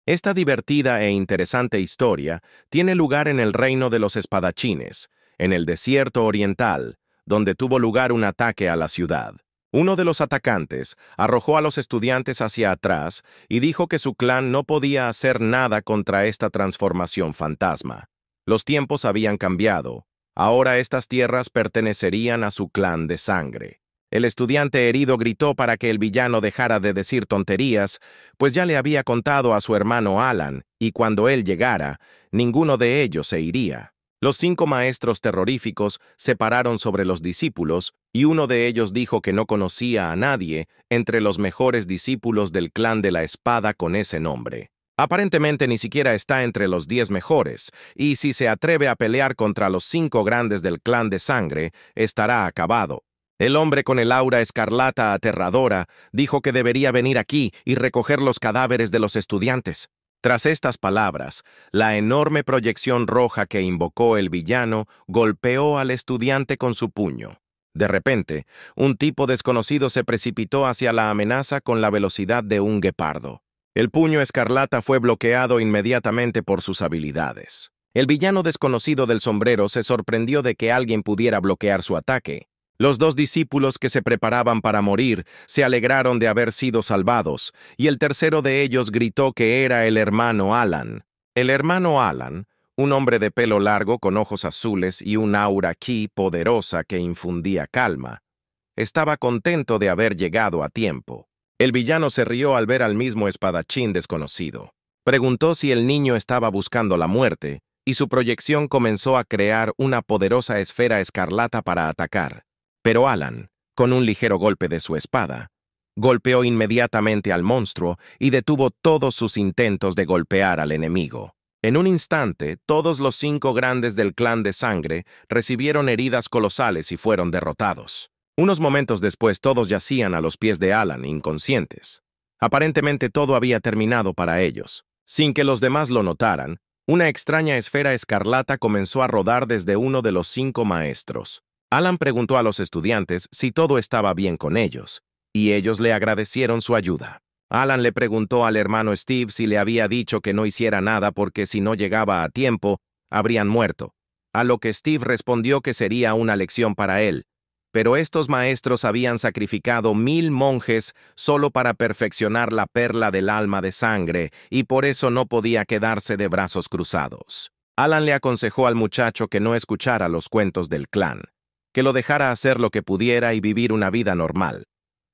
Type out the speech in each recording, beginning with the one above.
Esta divertida e interesante historia tiene lugar en el reino de los espadachines, en el desierto oriental, donde tuvo lugar un ataque a la ciudad. Uno de los atacantes arrojó a los estudiantes hacia atrás y dijo que su clan no podía hacer nada contra esta transformación fantasma. Los tiempos habían cambiado. Ahora estas tierras pertenecerían a su clan de sangre. El estudiante herido gritó para que el villano dejara de decir tonterías, pues ya le había contado a su hermano Alan, y cuando él llegara, ninguno de ellos se iría. Los 5 maestros terroríficos se pararon sobre los discípulos, y uno de ellos dijo que no conocía a nadie entre los mejores discípulos del clan de la espada con ese nombre. Aparentemente ni siquiera está entre los 10 mejores, y si se atreve a pelear contra los 5 grandes del clan de sangre, estará acabado. El hombre con el aura escarlata aterradora dijo que debería venir aquí y recoger los cadáveres de los estudiantes. Tras estas palabras, la enorme proyección roja que invocó el villano golpeó al estudiante con su puño. De repente, un tipo desconocido se precipitó hacia la amenaza con la velocidad de un guepardo. El puño escarlata fue bloqueado inmediatamente por sus habilidades. El villano desconocido del sombrero se sorprendió de que alguien pudiera bloquear su ataque. Los 2 discípulos que se preparaban para morir se alegraron de haber sido salvados, y el tercero de ellos gritó que era el hermano Alan. El hermano Alan, un hombre de pelo largo con ojos azules y un aura ki poderosa que infundía calma, estaba contento de haber llegado a tiempo. El villano se rió al ver al mismo espadachín desconocido. Preguntó si el niño estaba buscando la muerte, y su proyección comenzó a crear una poderosa esfera escarlata para atacar. Pero Alan, con un ligero golpe de su espada, golpeó inmediatamente al monstruo y detuvo todos sus intentos de golpear al enemigo. En un instante, todos los 5 grandes del clan de sangre recibieron heridas colosales y fueron derrotados. Unos momentos después todos yacían a los pies de Alan, inconscientes. Aparentemente todo había terminado para ellos. Sin que los demás lo notaran, una extraña esfera escarlata comenzó a rodar desde uno de los 5 maestros. Alan preguntó a los estudiantes si todo estaba bien con ellos, y ellos le agradecieron su ayuda. Alan le preguntó al hermano Steve si le había dicho que no hiciera nada porque si no llegaba a tiempo, habrían muerto, a lo que Steve respondió que sería una lección para él, pero estos maestros habían sacrificado 1000 monjes solo para perfeccionar la perla del alma de sangre, y por eso no podía quedarse de brazos cruzados. Alan le aconsejó al muchacho que no escuchara los cuentos del clan, que lo dejara hacer lo que pudiera y vivir una vida normal.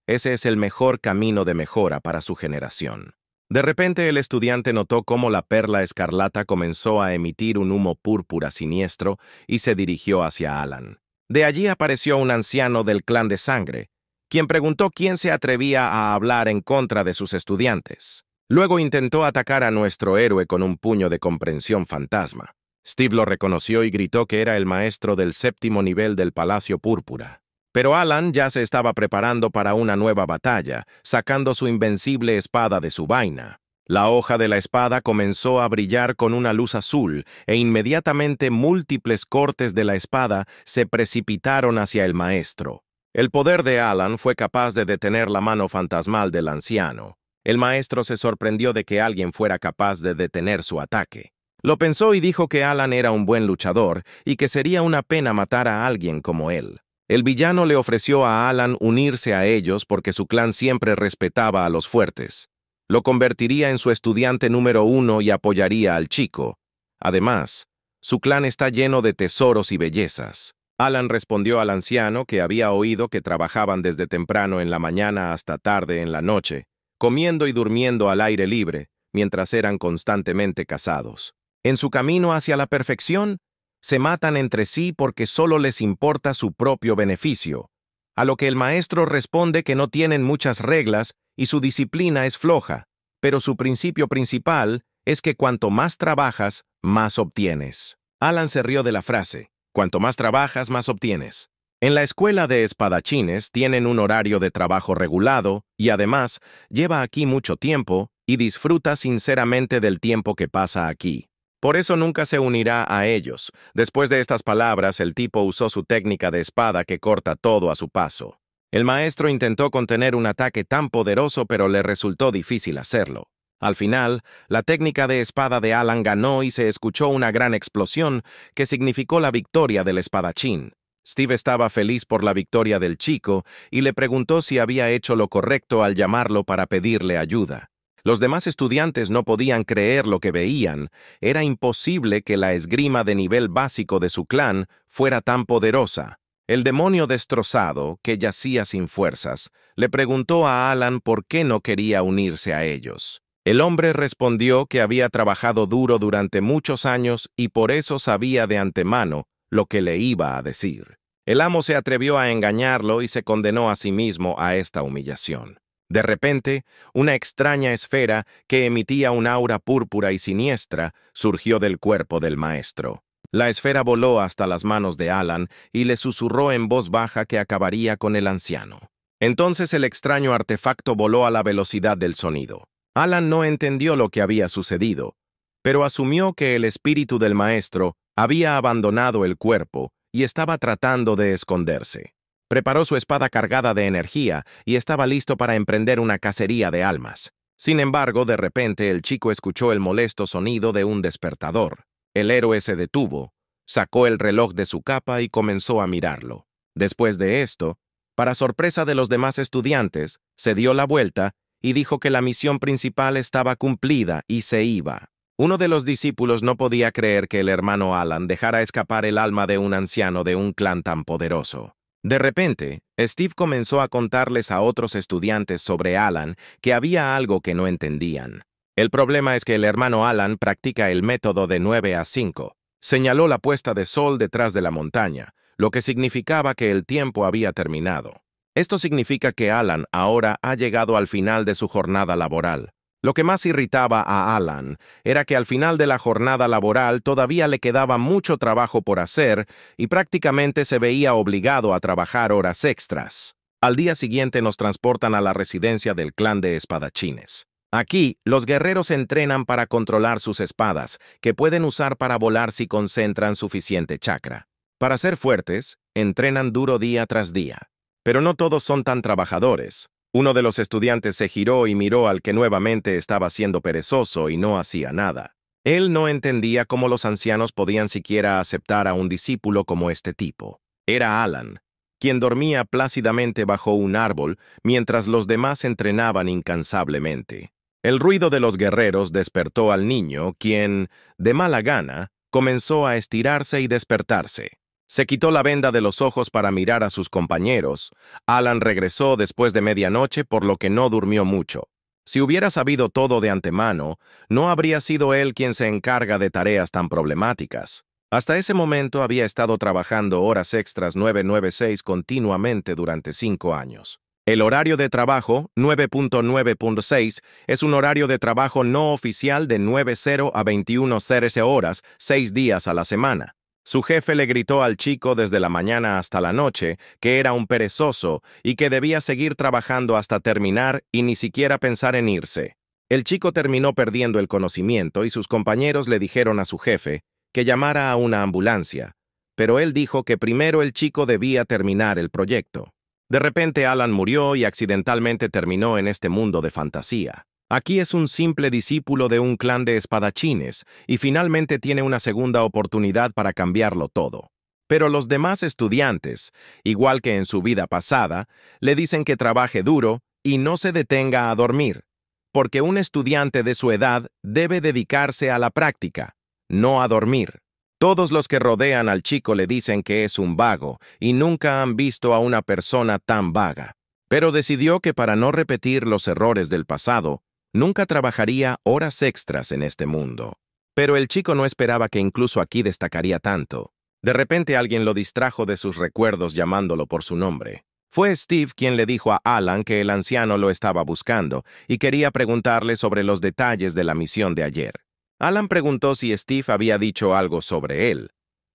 Ese es el mejor camino de mejora para su generación. De repente el estudiante notó cómo la perla escarlata comenzó a emitir un humo púrpura siniestro y se dirigió hacia Alan. De allí apareció un anciano del clan de sangre, quien preguntó quién se atrevía a hablar en contra de sus estudiantes. Luego intentó atacar a nuestro héroe con un puño de comprensión fantasma. Steve lo reconoció y gritó que era el maestro del 7º nivel del Palacio Púrpura. Pero Alan ya se estaba preparando para una nueva batalla, sacando su invencible espada de su vaina. La hoja de la espada comenzó a brillar con una luz azul, e inmediatamente múltiples cortes de la espada se precipitaron hacia el maestro. El poder de Alan fue capaz de detener la mano fantasmal del anciano. El maestro se sorprendió de que alguien fuera capaz de detener su ataque. Lo pensó y dijo que Alan era un buen luchador y que sería una pena matar a alguien como él. El villano le ofreció a Alan unirse a ellos porque su clan siempre respetaba a los fuertes. Lo convertiría en su estudiante número 1 y apoyaría al chico. Además, su clan está lleno de tesoros y bellezas. Alan respondió al anciano que había oído que trabajaban desde temprano en la mañana hasta tarde en la noche, comiendo y durmiendo al aire libre, mientras eran constantemente casados. En su camino hacia la perfección, se matan entre sí porque solo les importa su propio beneficio, a lo que el maestro responde que no tienen muchas reglas y su disciplina es floja, pero su principio principal es que cuanto más trabajas, más obtienes. Alan se rió de la frase, cuanto más trabajas, más obtienes. En la escuela de espadachines tienen un horario de trabajo regulado y además lleva aquí mucho tiempo y disfruta sinceramente del tiempo que pasa aquí. Por eso nunca se unirá a ellos. Después de estas palabras, el tipo usó su técnica de espada que corta todo a su paso. El maestro intentó contener un ataque tan poderoso, pero le resultó difícil hacerlo. Al final, la técnica de espada de Alan ganó y se escuchó una gran explosión que significó la victoria del espadachín. Steve estaba feliz por la victoria del chico y le preguntó si había hecho lo correcto al llamarlo para pedirle ayuda. Los demás estudiantes no podían creer lo que veían. Era imposible que la esgrima de nivel básico de su clan fuera tan poderosa. El demonio destrozado, que yacía sin fuerzas, le preguntó a Alan por qué no quería unirse a ellos. El hombre respondió que había trabajado duro durante muchos años y por eso sabía de antemano lo que le iba a decir. El amo se atrevió a engañarlo y se condenó a sí mismo a esta humillación. De repente, una extraña esfera que emitía un aura púrpura y siniestra surgió del cuerpo del maestro. La esfera voló hasta las manos de Alan y le susurró en voz baja que acabaría con el anciano. Entonces el extraño artefacto voló a la velocidad del sonido. Alan no entendió lo que había sucedido, pero asumió que el espíritu del maestro había abandonado el cuerpo y estaba tratando de esconderse. Preparó su espada cargada de energía y estaba listo para emprender una cacería de almas. Sin embargo, de repente el chico escuchó el molesto sonido de un despertador. El héroe se detuvo, sacó el reloj de su capa y comenzó a mirarlo. Después de esto, para sorpresa de los demás estudiantes, se dio la vuelta y dijo que la misión principal estaba cumplida y se iba. Uno de los discípulos no podía creer que el hermano Alan dejara escapar el alma de un anciano de un clan tan poderoso. De repente, Steve comenzó a contarles a otros estudiantes sobre Alan que había algo que no entendían. El problema es que el hermano Alan practica el método de 9 a 5. Señaló la puesta de sol detrás de la montaña, lo que significaba que el tiempo había terminado. Esto significa que Alan ahora ha llegado al final de su jornada laboral. Lo que más irritaba a Alan era que al final de la jornada laboral todavía le quedaba mucho trabajo por hacer y prácticamente se veía obligado a trabajar horas extras. Al día siguiente nos transportan a la residencia del clan de espadachines. Aquí, los guerreros entrenan para controlar sus espadas, que pueden usar para volar si concentran suficiente chakra. Para ser fuertes, entrenan duro día tras día. Pero no todos son tan trabajadores. Uno de los estudiantes se giró y miró al que nuevamente estaba siendo perezoso y no hacía nada. Él no entendía cómo los ancianos podían siquiera aceptar a un discípulo como este tipo. Era Alan, quien dormía plácidamente bajo un árbol mientras los demás entrenaban incansablemente. El ruido de los guerreros despertó al niño, quien, de mala gana, comenzó a estirarse y despertarse. Se quitó la venda de los ojos para mirar a sus compañeros. Alan regresó después de medianoche, por lo que no durmió mucho. Si hubiera sabido todo de antemano, no habría sido él quien se encarga de tareas tan problemáticas. Hasta ese momento había estado trabajando horas extras 996 continuamente durante 5 años. El horario de trabajo, 9.9.6, es un horario de trabajo no oficial de 9:00 a 21:00 horas, 6 días a la semana. Su jefe le gritó al chico desde la mañana hasta la noche que era un perezoso y que debía seguir trabajando hasta terminar y ni siquiera pensar en irse. El chico terminó perdiendo el conocimiento y sus compañeros le dijeron a su jefe que llamara a una ambulancia, pero él dijo que primero el chico debía terminar el proyecto. De repente Alan murió y accidentalmente terminó en este mundo de fantasía. Aquí es un simple discípulo de un clan de espadachines y finalmente tiene una segunda oportunidad para cambiarlo todo. Pero los demás estudiantes, igual que en su vida pasada, le dicen que trabaje duro y no se detenga a dormir, porque un estudiante de su edad debe dedicarse a la práctica, no a dormir. Todos los que rodean al chico le dicen que es un vago y nunca han visto a una persona tan vaga. Pero decidió que para no repetir los errores del pasado, nunca trabajaría horas extras en este mundo. Pero el chico no esperaba que incluso aquí destacaría tanto. De repente alguien lo distrajo de sus recuerdos llamándolo por su nombre. Fue Steve quien le dijo a Alan que el anciano lo estaba buscando y quería preguntarle sobre los detalles de la misión de ayer. Alan preguntó si Steve había dicho algo sobre él.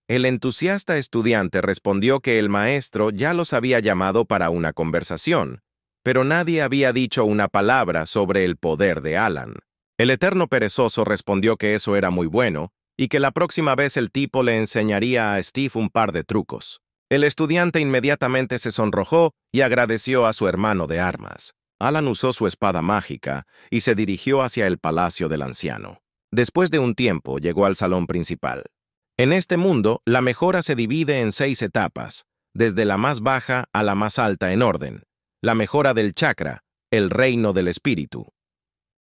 El entusiasta estudiante respondió que el maestro ya los había llamado para una conversación, pero nadie había dicho una palabra sobre el poder de Alan. El eterno perezoso respondió que eso era muy bueno y que la próxima vez el tipo le enseñaría a Steve un par de trucos. El estudiante inmediatamente se sonrojó y agradeció a su hermano de armas. Alan usó su espada mágica y se dirigió hacia el palacio del anciano. Después de un tiempo, llegó al salón principal. En este mundo, la mejora se divide en 6 etapas, desde la más baja a la más alta en orden. La mejora del chakra, el reino del espíritu.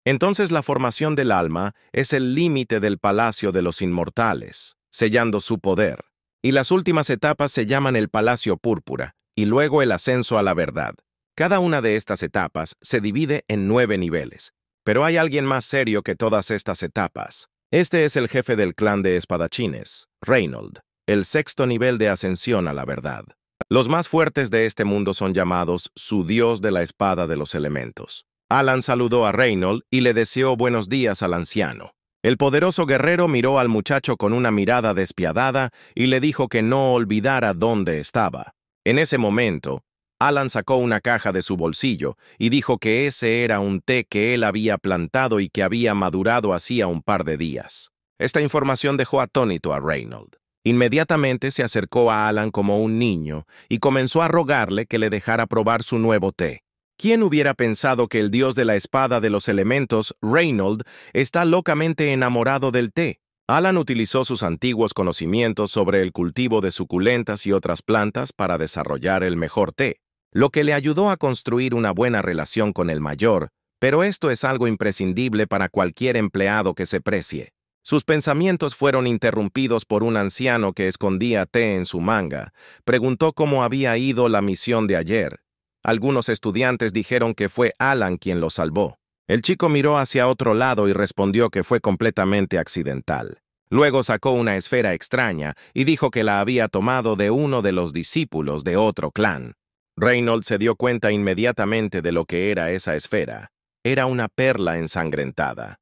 Entonces la formación del alma es el límite del palacio de los inmortales, sellando su poder. Y las últimas etapas se llaman el palacio púrpura, y luego el ascenso a la verdad. Cada una de estas etapas se divide en 9 niveles, pero hay alguien más serio que todas estas etapas. Este es el jefe del clan de espadachines, Reynold, el 6º nivel de ascensión a la verdad. Los más fuertes de este mundo son llamados su dios de la espada de los elementos. Alan saludó a Reynold y le deseó buenos días al anciano. El poderoso guerrero miró al muchacho con una mirada despiadada y le dijo que no olvidara dónde estaba. En ese momento, Alan sacó una caja de su bolsillo y dijo que ese era un té que él había plantado y que había madurado hacía un par de días. Esta información dejó atónito a Reynold. Inmediatamente se acercó a Alan como un niño y comenzó a rogarle que le dejara probar su nuevo té. ¿Quién hubiera pensado que el dios de la espada de los elementos, Reynold, está locamente enamorado del té? Alan utilizó sus antiguos conocimientos sobre el cultivo de suculentas y otras plantas para desarrollar el mejor té, lo que le ayudó a construir una buena relación con el mayor, pero esto es algo imprescindible para cualquier empleado que se precie. Sus pensamientos fueron interrumpidos por un anciano que escondía té en su manga. Preguntó cómo había ido la misión de ayer. Algunos estudiantes dijeron que fue Alan quien lo salvó. El chico miró hacia otro lado y respondió que fue completamente accidental. Luego sacó una esfera extraña y dijo que la había tomado de uno de los discípulos de otro clan. Reynold se dio cuenta inmediatamente de lo que era esa esfera. Era una perla ensangrentada.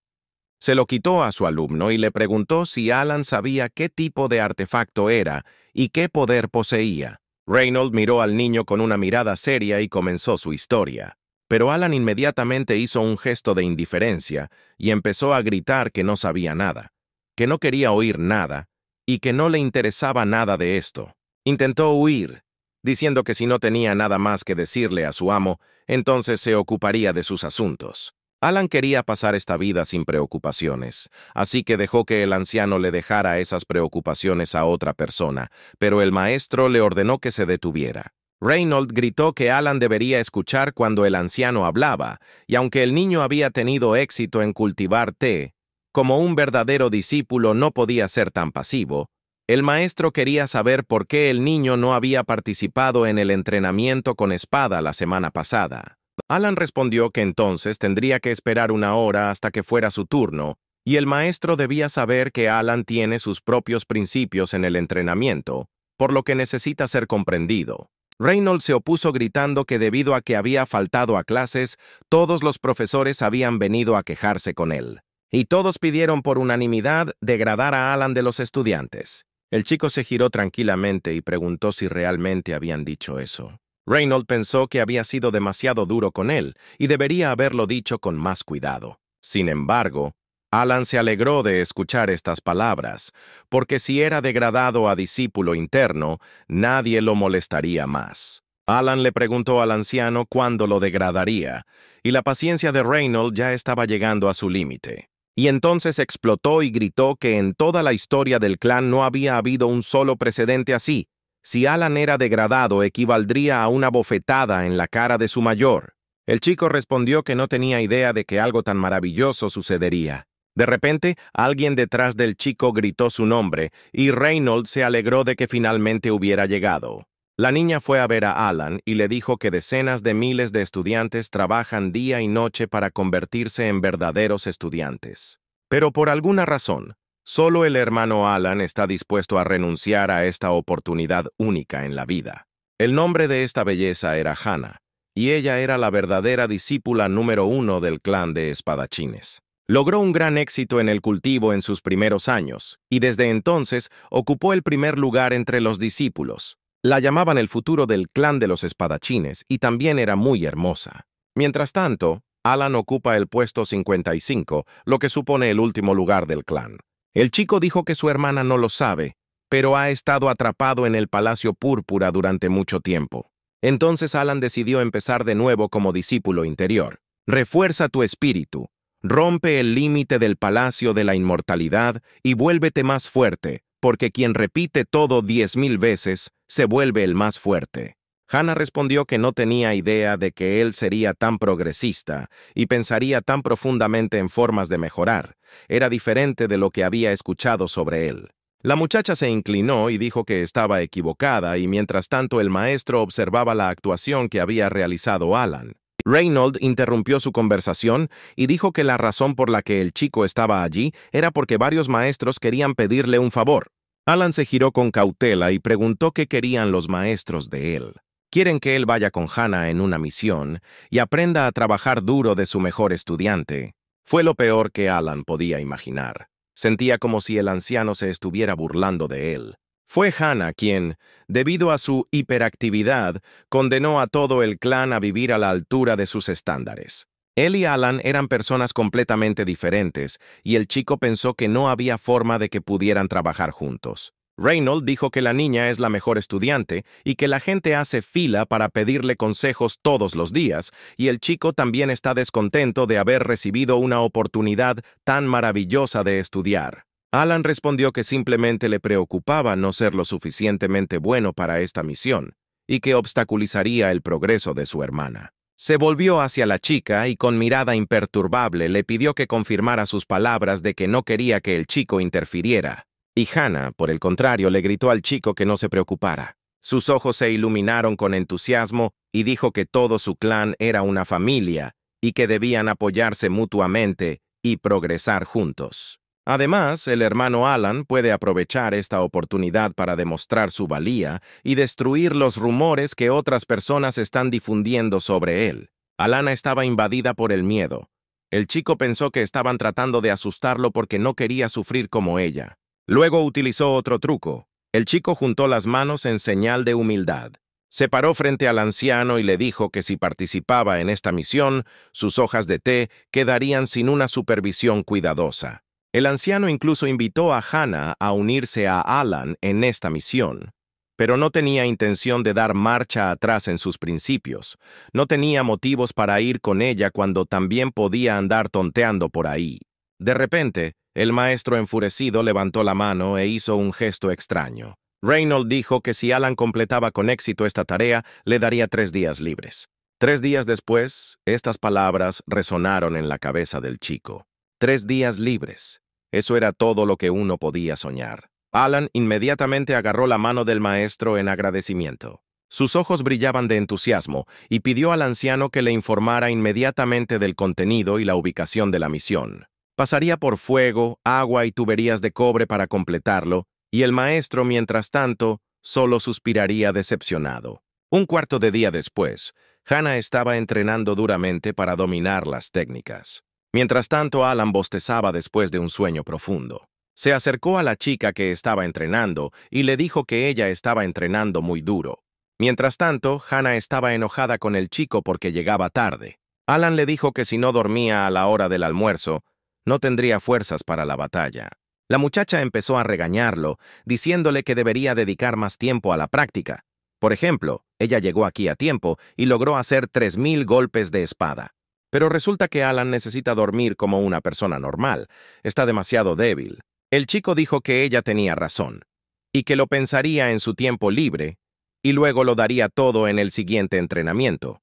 Se lo quitó a su alumno y le preguntó si Alan sabía qué tipo de artefacto era y qué poder poseía. Reynold miró al niño con una mirada seria y comenzó su historia. Pero Alan inmediatamente hizo un gesto de indiferencia y empezó a gritar que no sabía nada, que no quería oír nada y que no le interesaba nada de esto. Intentó huir, diciendo que si no tenía nada más que decirle a su amo, entonces se ocuparía de sus asuntos. Alan quería pasar esta vida sin preocupaciones, así que dejó que el anciano le dejara esas preocupaciones a otra persona, pero el maestro le ordenó que se detuviera. Reynold gritó que Alan debería escuchar cuando el anciano hablaba, y aunque el niño había tenido éxito en cultivar té, como un verdadero discípulo no podía ser tan pasivo, el maestro quería saber por qué el niño no había participado en el entrenamiento con espada la semana pasada. Alan respondió que entonces tendría que esperar una hora hasta que fuera su turno, y el maestro debía saber que Alan tiene sus propios principios en el entrenamiento, por lo que necesita ser comprendido. Reynold se opuso gritando que debido a que había faltado a clases, todos los profesores habían venido a quejarse con él, y todos pidieron por unanimidad degradar a Alan de los estudiantes. El chico se giró tranquilamente y preguntó si realmente habían dicho eso. Reynold pensó que había sido demasiado duro con él y debería haberlo dicho con más cuidado. Sin embargo, Alan se alegró de escuchar estas palabras, porque si era degradado a discípulo interno, nadie lo molestaría más. Alan le preguntó al anciano cuándo lo degradaría, y la paciencia de Reynold ya estaba llegando a su límite. Y entonces explotó y gritó que en toda la historia del clan no había habido un solo precedente así. Si Alan era degradado, equivaldría a una bofetada en la cara de su mayor. El chico respondió que no tenía idea de que algo tan maravilloso sucedería. De repente, alguien detrás del chico gritó su nombre, y Reynold se alegró de que finalmente hubiera llegado. La niña fue a ver a Alan y le dijo que decenas de miles de estudiantes trabajan día y noche para convertirse en verdaderos estudiantes. Pero por alguna razón, solo el hermano Alan está dispuesto a renunciar a esta oportunidad única en la vida. El nombre de esta belleza era Hannah, y ella era la verdadera discípula número 1 del clan de espadachines. Logró un gran éxito en el cultivo en sus primeros años, y desde entonces ocupó el primer lugar entre los discípulos. La llamaban el futuro del clan de los espadachines y también era muy hermosa. Mientras tanto, Alan ocupa el puesto 55, lo que supone el último lugar del clan. El chico dijo que su hermana no lo sabe, pero ha estado atrapado en el Palacio Púrpura durante mucho tiempo. Entonces Alan decidió empezar de nuevo como discípulo interior. Refuerza tu espíritu, rompe el límite del palacio de la inmortalidad y vuélvete más fuerte, porque quien repite todo 10,000 veces se vuelve el más fuerte. Hannah respondió que no tenía idea de que él sería tan progresista y pensaría tan profundamente en formas de mejorar. Era diferente de lo que había escuchado sobre él. La muchacha se inclinó y dijo que estaba equivocada, y mientras tanto el maestro observaba la actuación que había realizado Alan. Reynolds interrumpió su conversación y dijo que la razón por la que el chico estaba allí era porque varios maestros querían pedirle un favor. Alan se giró con cautela y preguntó qué querían los maestros de él. Quieren que él vaya con Hannah en una misión y aprenda a trabajar duro de su mejor estudiante. Fue lo peor que Alan podía imaginar. Sentía como si el anciano se estuviera burlando de él. Fue Hannah quien, debido a su hiperactividad, condenó a todo el clan a vivir a la altura de sus estándares. Él y Alan eran personas completamente diferentes, y el chico pensó que no había forma de que pudieran trabajar juntos. Reynolds dijo que la niña es la mejor estudiante y que la gente hace fila para pedirle consejos todos los días, y el chico también está descontento de haber recibido una oportunidad tan maravillosa de estudiar. Alan respondió que simplemente le preocupaba no ser lo suficientemente bueno para esta misión y que obstaculizaría el progreso de su hermana. Se volvió hacia la chica y con mirada imperturbable le pidió que confirmara sus palabras de que no quería que el chico interfiriera. Y Hannah, por el contrario, le gritó al chico que no se preocupara. Sus ojos se iluminaron con entusiasmo y dijo que todo su clan era una familia y que debían apoyarse mutuamente y progresar juntos. Además, el hermano Alan puede aprovechar esta oportunidad para demostrar su valía y destruir los rumores que otras personas están difundiendo sobre él. Alana estaba invadida por el miedo. El chico pensó que estaban tratando de asustarlo porque no quería sufrir como ella. Luego utilizó otro truco. El chico juntó las manos en señal de humildad. Se paró frente al anciano y le dijo que si participaba en esta misión, sus hojas de té quedarían sin una supervisión cuidadosa. El anciano incluso invitó a Hannah a unirse a Alan en esta misión, pero no tenía intención de dar marcha atrás en sus principios. No tenía motivos para ir con ella cuando también podía andar tonteando por ahí. De repente, el maestro enfurecido levantó la mano e hizo un gesto extraño. Reynolds dijo que si Alan completaba con éxito esta tarea, le daría 3 días libres. 3 días después, estas palabras resonaron en la cabeza del chico. 3 días libres. Eso era todo lo que uno podía soñar. Alan inmediatamente agarró la mano del maestro en agradecimiento. Sus ojos brillaban de entusiasmo y pidió al anciano que le informara inmediatamente del contenido y la ubicación de la misión. Pasaría por fuego, agua y tuberías de cobre para completarlo, y el maestro, mientras tanto, solo suspiraría decepcionado. Un cuarto de día después, Hannah estaba entrenando duramente para dominar las técnicas. Mientras tanto, Alan bostezaba después de un sueño profundo. Se acercó a la chica que estaba entrenando y le dijo que ella estaba entrenando muy duro. Mientras tanto, Hannah estaba enojada con el chico porque llegaba tarde. Alan le dijo que si no dormía a la hora del almuerzo, no tendría fuerzas para la batalla. La muchacha empezó a regañarlo, diciéndole que debería dedicar más tiempo a la práctica. Por ejemplo, ella llegó aquí a tiempo y logró hacer 3,000 golpes de espada. Pero resulta que Alan necesita dormir como una persona normal. Está demasiado débil. El chico dijo que ella tenía razón, y que lo pensaría en su tiempo libre, y luego lo daría todo en el siguiente entrenamiento.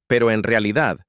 Pero en realidad,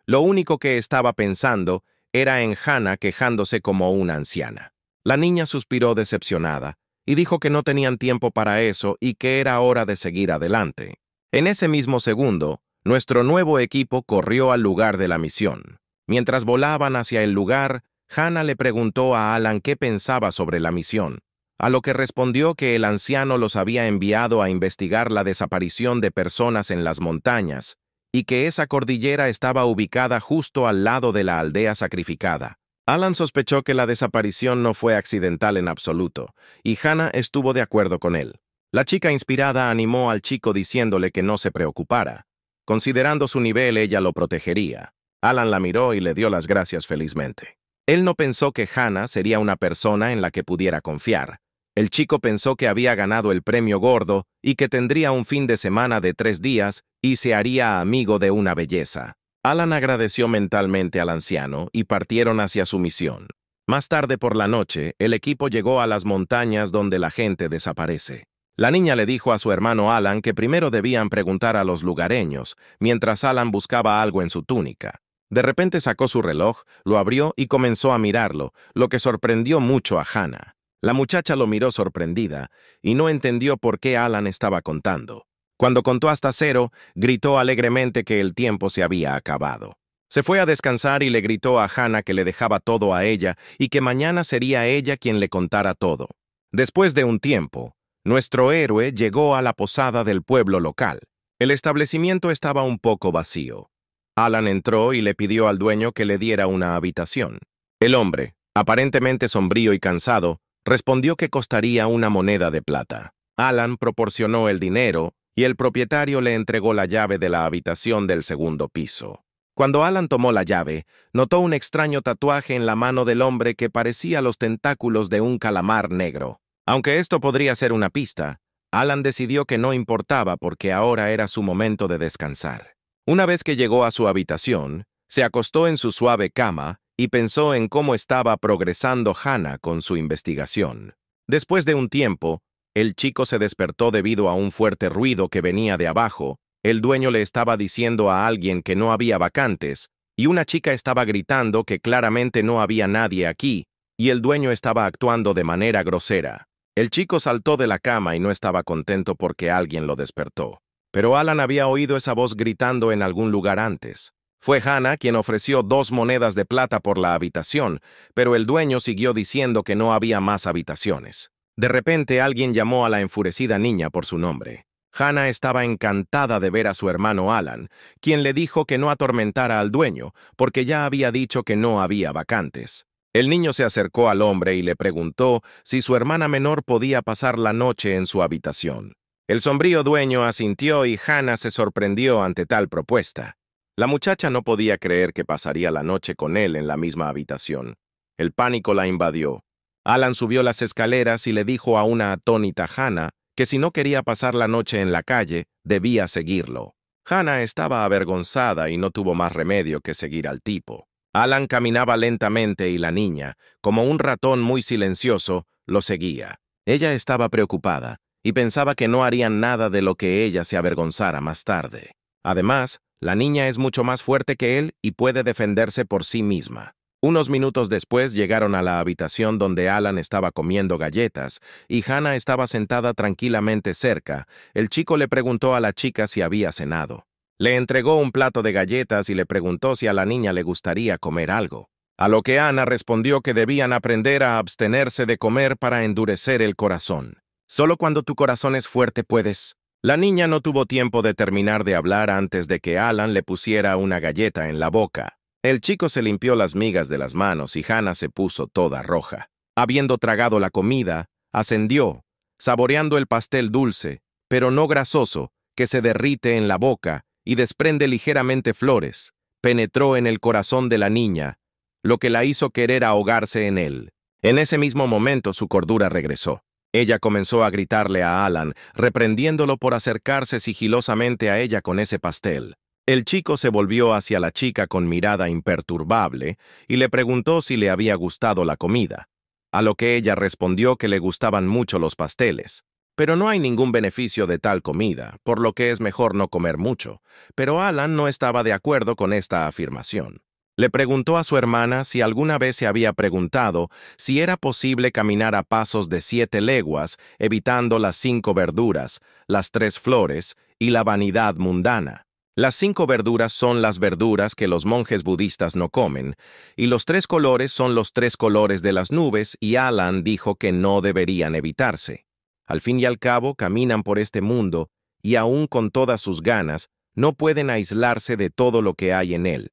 lo único que estaba pensando era en Hannah quejándose como una anciana. La niña suspiró decepcionada, y dijo que no tenían tiempo para eso y que era hora de seguir adelante. En ese mismo segundo, nuestro nuevo equipo corrió al lugar de la misión. Mientras volaban hacia el lugar, Hannah le preguntó a Alan qué pensaba sobre la misión, a lo que respondió que el anciano los había enviado a investigar la desaparición de personas en las montañas y que esa cordillera estaba ubicada justo al lado de la aldea sacrificada. Alan sospechó que la desaparición no fue accidental en absoluto, y Hannah estuvo de acuerdo con él. La chica inspirada animó al chico diciéndole que no se preocupara. Considerando su nivel, ella lo protegería. Alan la miró y le dio las gracias felizmente. Él no pensó que Hannah sería una persona en la que pudiera confiar, El chico pensó que había ganado el premio gordo y que tendría un fin de semana de 3 días y se haría amigo de una belleza. Alan agradeció mentalmente al anciano y partieron hacia su misión. Más tarde por la noche, el equipo llegó a las montañas donde la gente desaparece. La niña le dijo a su hermano Alan que primero debían preguntar a los lugareños, mientras Alan buscaba algo en su túnica. De repente sacó su reloj, lo abrió y comenzó a mirarlo, lo que sorprendió mucho a Hannah. La muchacha lo miró sorprendida y no entendió por qué Alan estaba contando. Cuando contó hasta 0, gritó alegremente que el tiempo se había acabado. Se fue a descansar y le gritó a Hannah que le dejaba todo a ella y que mañana sería ella quien le contara todo. Después de un tiempo, nuestro héroe llegó a la posada del pueblo local. El establecimiento estaba un poco vacío. Alan entró y le pidió al dueño que le diera una habitación. El hombre, aparentemente sombrío y cansado, respondió que costaría una moneda de plata. Alan proporcionó el dinero y el propietario le entregó la llave de la habitación del segundo piso. Cuando Alan tomó la llave, notó un extraño tatuaje en la mano del hombre que parecía los tentáculos de un calamar negro. Aunque esto podría ser una pista, Alan decidió que no importaba porque ahora era su momento de descansar. Una vez que llegó a su habitación, se acostó en su suave cama y pensó en cómo estaba progresando Hannah con su investigación. Después de un tiempo, el chico se despertó debido a un fuerte ruido que venía de abajo. El dueño le estaba diciendo a alguien que no había vacantes, y una chica estaba gritando que claramente no había nadie aquí, y el dueño estaba actuando de manera grosera. El chico saltó de la cama y no estaba contento porque alguien lo despertó. Pero Alan había oído esa voz gritando en algún lugar antes. Fue Hannah quien ofreció 2 monedas de plata por la habitación, pero el dueño siguió diciendo que no había más habitaciones. De repente alguien llamó a la enfurecida niña por su nombre. Hannah estaba encantada de ver a su hermano Alan, quien le dijo que no atormentara al dueño, porque ya había dicho que no había vacantes. El niño se acercó al hombre y le preguntó si su hermana menor podía pasar la noche en su habitación. El sombrío dueño asintió y Hannah se sorprendió ante tal propuesta. La muchacha no podía creer que pasaría la noche con él en la misma habitación. El pánico la invadió. Alan subió las escaleras y le dijo a una atónita Hannah que si no quería pasar la noche en la calle, debía seguirlo. Hannah estaba avergonzada y no tuvo más remedio que seguir al tipo. Alan caminaba lentamente y la niña, como un ratón muy silencioso, lo seguía. Ella estaba preocupada y pensaba que no harían nada de lo que ella se avergonzara más tarde. Además, la niña es mucho más fuerte que él y puede defenderse por sí misma. Unos minutos después llegaron a la habitación donde Alan estaba comiendo galletas y Hannah estaba sentada tranquilamente cerca. El chico le preguntó a la chica si había cenado. Le entregó un plato de galletas y le preguntó si a la niña le gustaría comer algo. A lo que Hannah respondió que debían aprender a abstenerse de comer para endurecer el corazón. Solo cuando tu corazón es fuerte puedes. La niña no tuvo tiempo de terminar de hablar antes de que Alan le pusiera una galleta en la boca. El chico se limpió las migas de las manos y Hannah se puso toda roja. Habiendo tragado la comida, ascendió, saboreando el pastel dulce, pero no grasoso, que se derrite en la boca y desprende ligeramente flores, penetró en el corazón de la niña, lo que la hizo querer ahogarse en él. En ese mismo momento su cordura regresó. Ella comenzó a gritarle a Alan, reprendiéndolo por acercarse sigilosamente a ella con ese pastel. El chico se volvió hacia la chica con mirada imperturbable y le preguntó si le había gustado la comida, a lo que ella respondió que le gustaban mucho los pasteles. Pero no hay ningún beneficio de tal comida, por lo que es mejor no comer mucho. Pero Alan no estaba de acuerdo con esta afirmación. Le preguntó a su hermana si alguna vez se había preguntado si era posible caminar a pasos de 7 leguas, evitando las 5 verduras, las 3 flores y la vanidad mundana. Las 5 verduras son las verduras que los monjes budistas no comen, y los 3 colores son los 3 colores de las nubes, y Alan dijo que no deberían evitarse. Al fin y al cabo, caminan por este mundo, y aún con todas sus ganas, no pueden aislarse de todo lo que hay en él.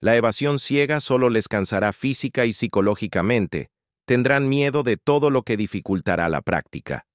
La evasión ciega solo les cansará física y psicológicamente. Tendrán miedo de todo lo que dificultará la práctica.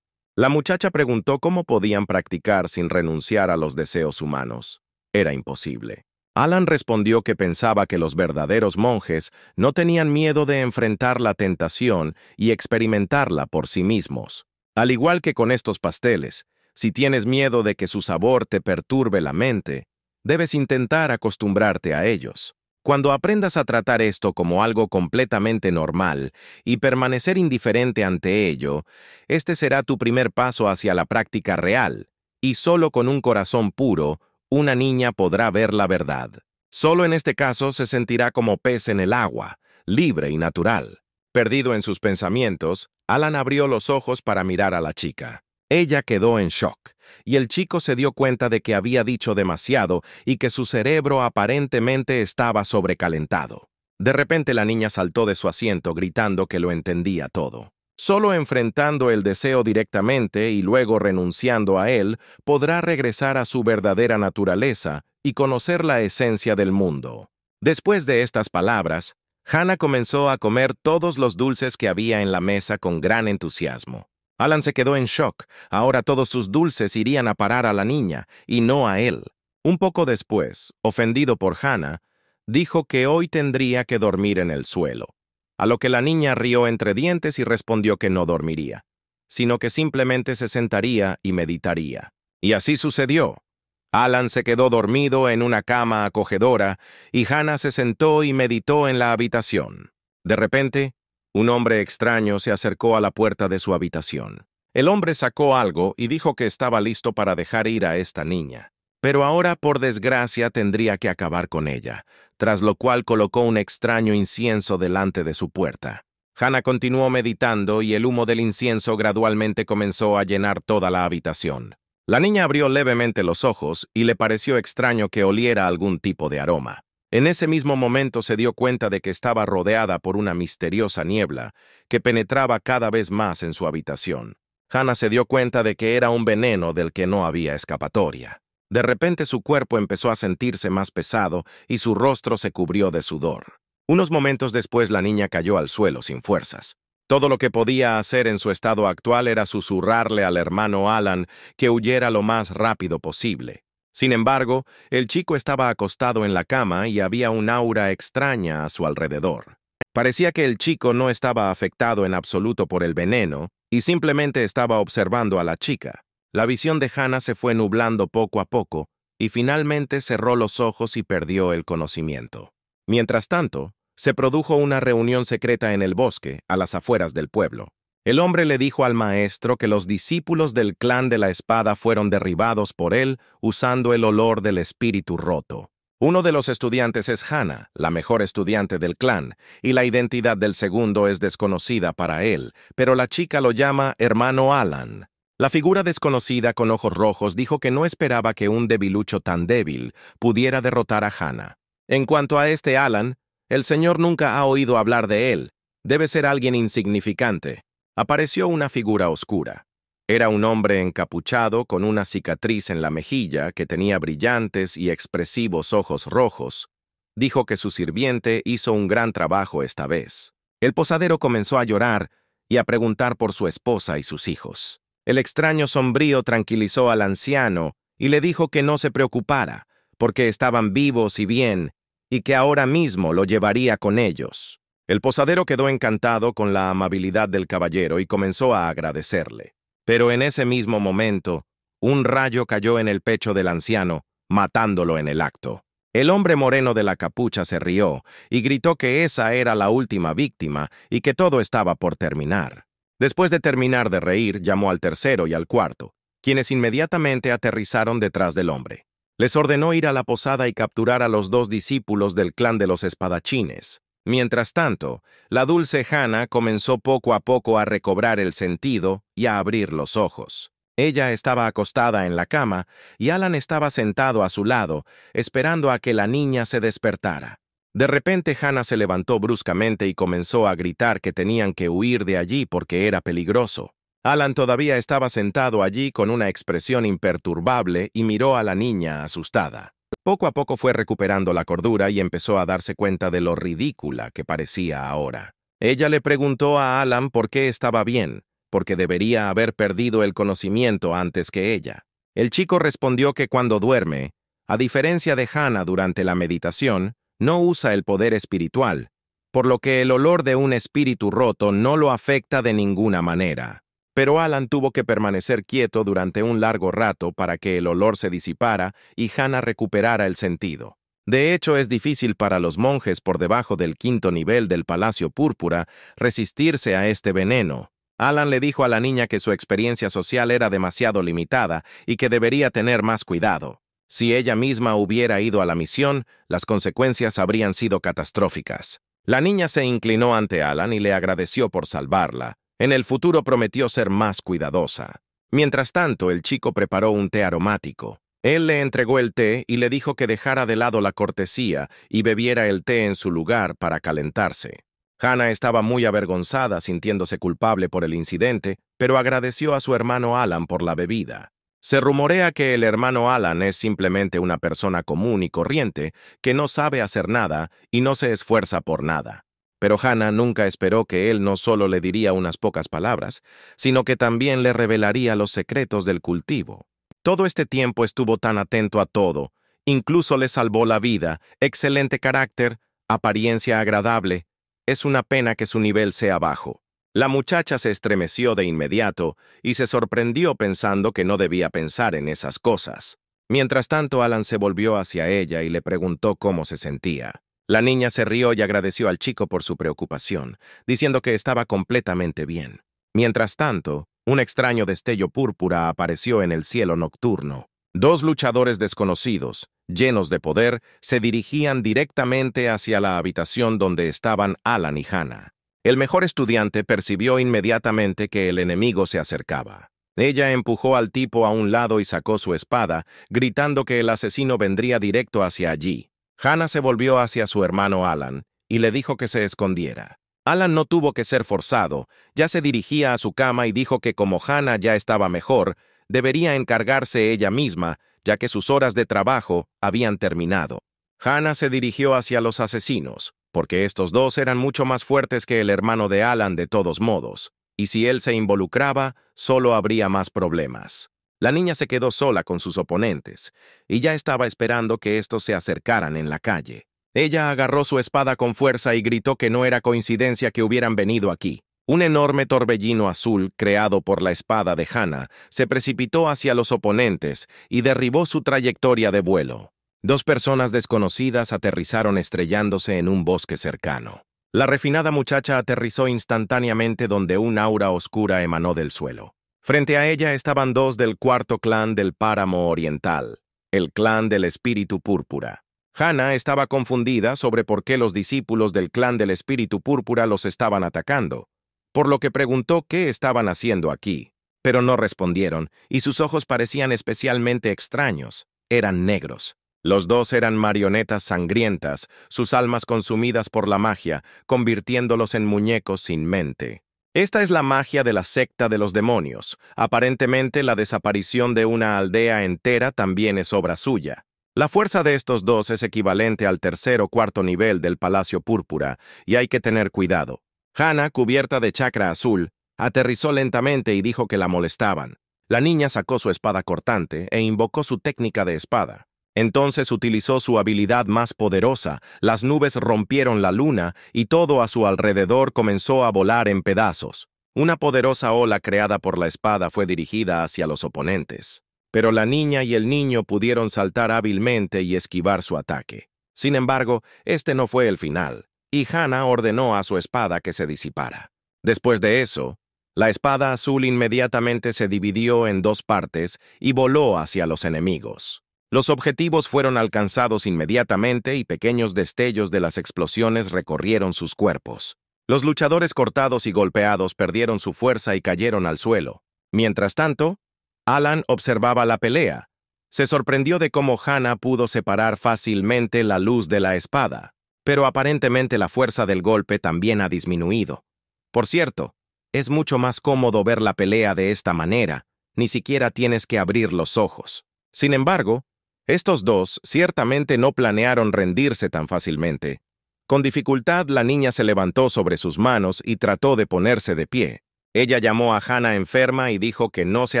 La muchacha preguntó cómo podían practicar sin renunciar a los deseos humanos. Era imposible. Alan respondió que pensaba que los verdaderos monjes no tenían miedo de enfrentar la tentación y experimentarla por sí mismos. Al igual que con estos pasteles, si tienes miedo de que su sabor te perturbe la mente, debes intentar acostumbrarte a ellos. Cuando aprendas a tratar esto como algo completamente normal y permanecer indiferente ante ello, este será tu primer paso hacia la práctica real, y solo con un corazón puro, una niña podrá ver la verdad. Solo en este caso se sentirá como pez en el agua, libre y natural. Perdido en sus pensamientos, Alan abrió los ojos para mirar a la chica. Ella quedó en shock, y el chico se dio cuenta de que había dicho demasiado y que su cerebro aparentemente estaba sobrecalentado. De repente la niña saltó de su asiento gritando que lo entendía todo. Solo enfrentando el deseo directamente y luego renunciando a él, podrá regresar a su verdadera naturaleza y conocer la esencia del mundo. Después de estas palabras, Hannah comenzó a comer todos los dulces que había en la mesa con gran entusiasmo. Alan se quedó en shock. Ahora todos sus dulces irían a parar a la niña, y no a él. Un poco después, ofendido por Hannah, dijo que hoy tendría que dormir en el suelo. A lo que la niña rió entre dientes y respondió que no dormiría, sino que simplemente se sentaría y meditaría. Y así sucedió. Alan se quedó dormido en una cama acogedora y Hannah se sentó y meditó en la habitación. De repente, un hombre extraño se acercó a la puerta de su habitación. El hombre sacó algo y dijo que estaba listo para dejar ir a esta niña. Pero ahora, por desgracia, tendría que acabar con ella, tras lo cual colocó un extraño incienso delante de su puerta. Hannah continuó meditando y el humo del incienso gradualmente comenzó a llenar toda la habitación. La niña abrió levemente los ojos y le pareció extraño que oliera algún tipo de aroma. En ese mismo momento se dio cuenta de que estaba rodeada por una misteriosa niebla que penetraba cada vez más en su habitación. Hannah se dio cuenta de que era un veneno del que no había escapatoria. De repente su cuerpo empezó a sentirse más pesado y su rostro se cubrió de sudor. Unos momentos después la niña cayó al suelo sin fuerzas. Todo lo que podía hacer en su estado actual era susurrarle al hermano Alan que huyera lo más rápido posible. Sin embargo, el chico estaba acostado en la cama y había un aura extraña a su alrededor. Parecía que el chico no estaba afectado en absoluto por el veneno y simplemente estaba observando a la chica. La visión de Hannah se fue nublando poco a poco y finalmente cerró los ojos y perdió el conocimiento. Mientras tanto, se produjo una reunión secreta en el bosque, a las afueras del pueblo. El hombre le dijo al maestro que los discípulos del clan de la espada fueron derribados por él usando el olor del espíritu roto. Uno de los estudiantes es Hannah, la mejor estudiante del clan, y la identidad del segundo es desconocida para él, pero la chica lo llama hermano Alan. La figura desconocida con ojos rojos dijo que no esperaba que un debilucho tan débil pudiera derrotar a Hannah. En cuanto a este Alan, el señor nunca ha oído hablar de él. Debe ser alguien insignificante. Apareció una figura oscura. Era un hombre encapuchado con una cicatriz en la mejilla que tenía brillantes y expresivos ojos rojos. Dijo que su sirviente hizo un gran trabajo esta vez. El posadero comenzó a llorar y a preguntar por su esposa y sus hijos. El extraño sombrío tranquilizó al anciano y le dijo que no se preocupara, porque estaban vivos y bien, y que ahora mismo lo llevaría con ellos. El posadero quedó encantado con la amabilidad del caballero y comenzó a agradecerle. Pero en ese mismo momento, un rayo cayó en el pecho del anciano, matándolo en el acto. El hombre moreno de la capucha se rió y gritó que esa era la última víctima y que todo estaba por terminar. Después de terminar de reír, llamó al tercero y al cuarto, quienes inmediatamente aterrizaron detrás del hombre. Les ordenó ir a la posada y capturar a los 2 discípulos del clan de los espadachines. Mientras tanto, la dulce Hannah comenzó poco a poco a recobrar el sentido y a abrir los ojos. Ella estaba acostada en la cama y Alan estaba sentado a su lado, esperando a que la niña se despertara. De repente Hannah se levantó bruscamente y comenzó a gritar que tenían que huir de allí porque era peligroso. Alan todavía estaba sentado allí con una expresión imperturbable y miró a la niña asustada. Poco a poco fue recuperando la cordura y empezó a darse cuenta de lo ridícula que parecía ahora. Ella le preguntó a Alan por qué estaba bien, porque debería haber perdido el conocimiento antes que ella. El chico respondió que cuando duerme, A diferencia de Hannah durante la meditación, no usa el poder espiritual, por lo que el olor de un espíritu roto no lo afecta de ninguna manera. Pero Alan tuvo que permanecer quieto durante un largo rato para que el olor se disipara y Hannah recuperara el sentido. De hecho, es difícil para los monjes por debajo del 5º nivel del Palacio Púrpura resistirse a este veneno. Alan le dijo a la niña que su experiencia social era demasiado limitada y que debería tener más cuidado. Si ella misma hubiera ido a la misión, las consecuencias habrían sido catastróficas. La niña se inclinó ante Alan y le agradeció por salvarla. En el futuro prometió ser más cuidadosa. Mientras tanto, el chico preparó un té aromático. Él le entregó el té y le dijo que dejara de lado la cortesía y bebiera el té en su lugar para calentarse. Hannah estaba muy avergonzada, sintiéndose culpable por el incidente, pero agradeció a su hermano Alan por la bebida. Se rumorea que el hermano Alan es simplemente una persona común y corriente que no sabe hacer nada y no se esfuerza por nada. Pero Hannah nunca esperó que él no solo le diría unas pocas palabras, sino que también le revelaría los secretos del cultivo. Todo este tiempo estuvo tan atento a todo, incluso le salvó la vida, excelente carácter, apariencia agradable. Es una pena que su nivel sea bajo. La muchacha se estremeció de inmediato y se sorprendió pensando que no debía pensar en esas cosas. Mientras tanto, Alan se volvió hacia ella y le preguntó cómo se sentía. La niña se rió y agradeció al chico por su preocupación, diciendo que estaba completamente bien. Mientras tanto, un extraño destello púrpura apareció en el cielo nocturno. 2 luchadores desconocidos, llenos de poder, se dirigían directamente hacia la habitación donde estaban Alan y Hannah. El mejor estudiante percibió inmediatamente que el enemigo se acercaba. Ella empujó al tipo a un lado y sacó su espada, gritando que el asesino vendría directo hacia allí. Hannah se volvió hacia su hermano Alan y le dijo que se escondiera. Alan no tuvo que ser forzado, ya se dirigía a su cama y dijo que como Hannah ya estaba mejor, debería encargarse ella misma, ya que sus horas de trabajo habían terminado. Hannah se dirigió hacia los asesinos, porque estos 2 eran mucho más fuertes que el hermano de Alan de todos modos, y si él se involucraba, solo habría más problemas. La niña se quedó sola con sus oponentes, y ya estaba esperando que estos se acercaran en la calle. Ella agarró su espada con fuerza y gritó que no era coincidencia que hubieran venido aquí. Un enorme torbellino azul, creado por la espada de Hannah, se precipitó hacia los oponentes y derribó su trayectoria de vuelo. 2 personas desconocidas aterrizaron estrellándose en un bosque cercano. La refinada muchacha aterrizó instantáneamente donde un aura oscura emanó del suelo. Frente a ella estaban 2 del 4º clan del Páramo Oriental, el clan del Espíritu Púrpura. Hannah estaba confundida sobre por qué los discípulos del clan del Espíritu Púrpura los estaban atacando, por lo que preguntó qué estaban haciendo aquí, pero no respondieron, y sus ojos parecían especialmente extraños. Eran negros. Los 2 eran marionetas sangrientas, sus almas consumidas por la magia, convirtiéndolos en muñecos sin mente. Esta es la magia de la secta de los demonios. Aparentemente, la desaparición de una aldea entera también es obra suya. La fuerza de estos 2 es equivalente al 3º o 4º nivel del Palacio Púrpura, y hay que tener cuidado. Hannah, cubierta de chakra azul, aterrizó lentamente y dijo que la molestaban. La niña sacó su espada cortante e invocó su técnica de espada. Entonces utilizó su habilidad más poderosa, las nubes rompieron la luna y todo a su alrededor comenzó a volar en pedazos. Una poderosa ola creada por la espada fue dirigida hacia los oponentes. Pero la niña y el niño pudieron saltar hábilmente y esquivar su ataque. Sin embargo, este no fue el final, y Hannah ordenó a su espada que se disipara. Después de eso, la espada azul inmediatamente se dividió en 2 partes y voló hacia los enemigos. Los objetivos fueron alcanzados inmediatamente y pequeños destellos de las explosiones recorrieron sus cuerpos. Los luchadores cortados y golpeados perdieron su fuerza y cayeron al suelo. Mientras tanto, Alan observaba la pelea. Se sorprendió de cómo Hannah pudo separar fácilmente la luz de la espada, pero aparentemente la fuerza del golpe también ha disminuido. Por cierto, es mucho más cómodo ver la pelea de esta manera, ni siquiera tienes que abrir los ojos. Sin embargo, estos 2 ciertamente no planearon rendirse tan fácilmente. Con dificultad, la niña se levantó sobre sus manos y trató de ponerse de pie. Ella llamó a Hannah enferma y dijo que no se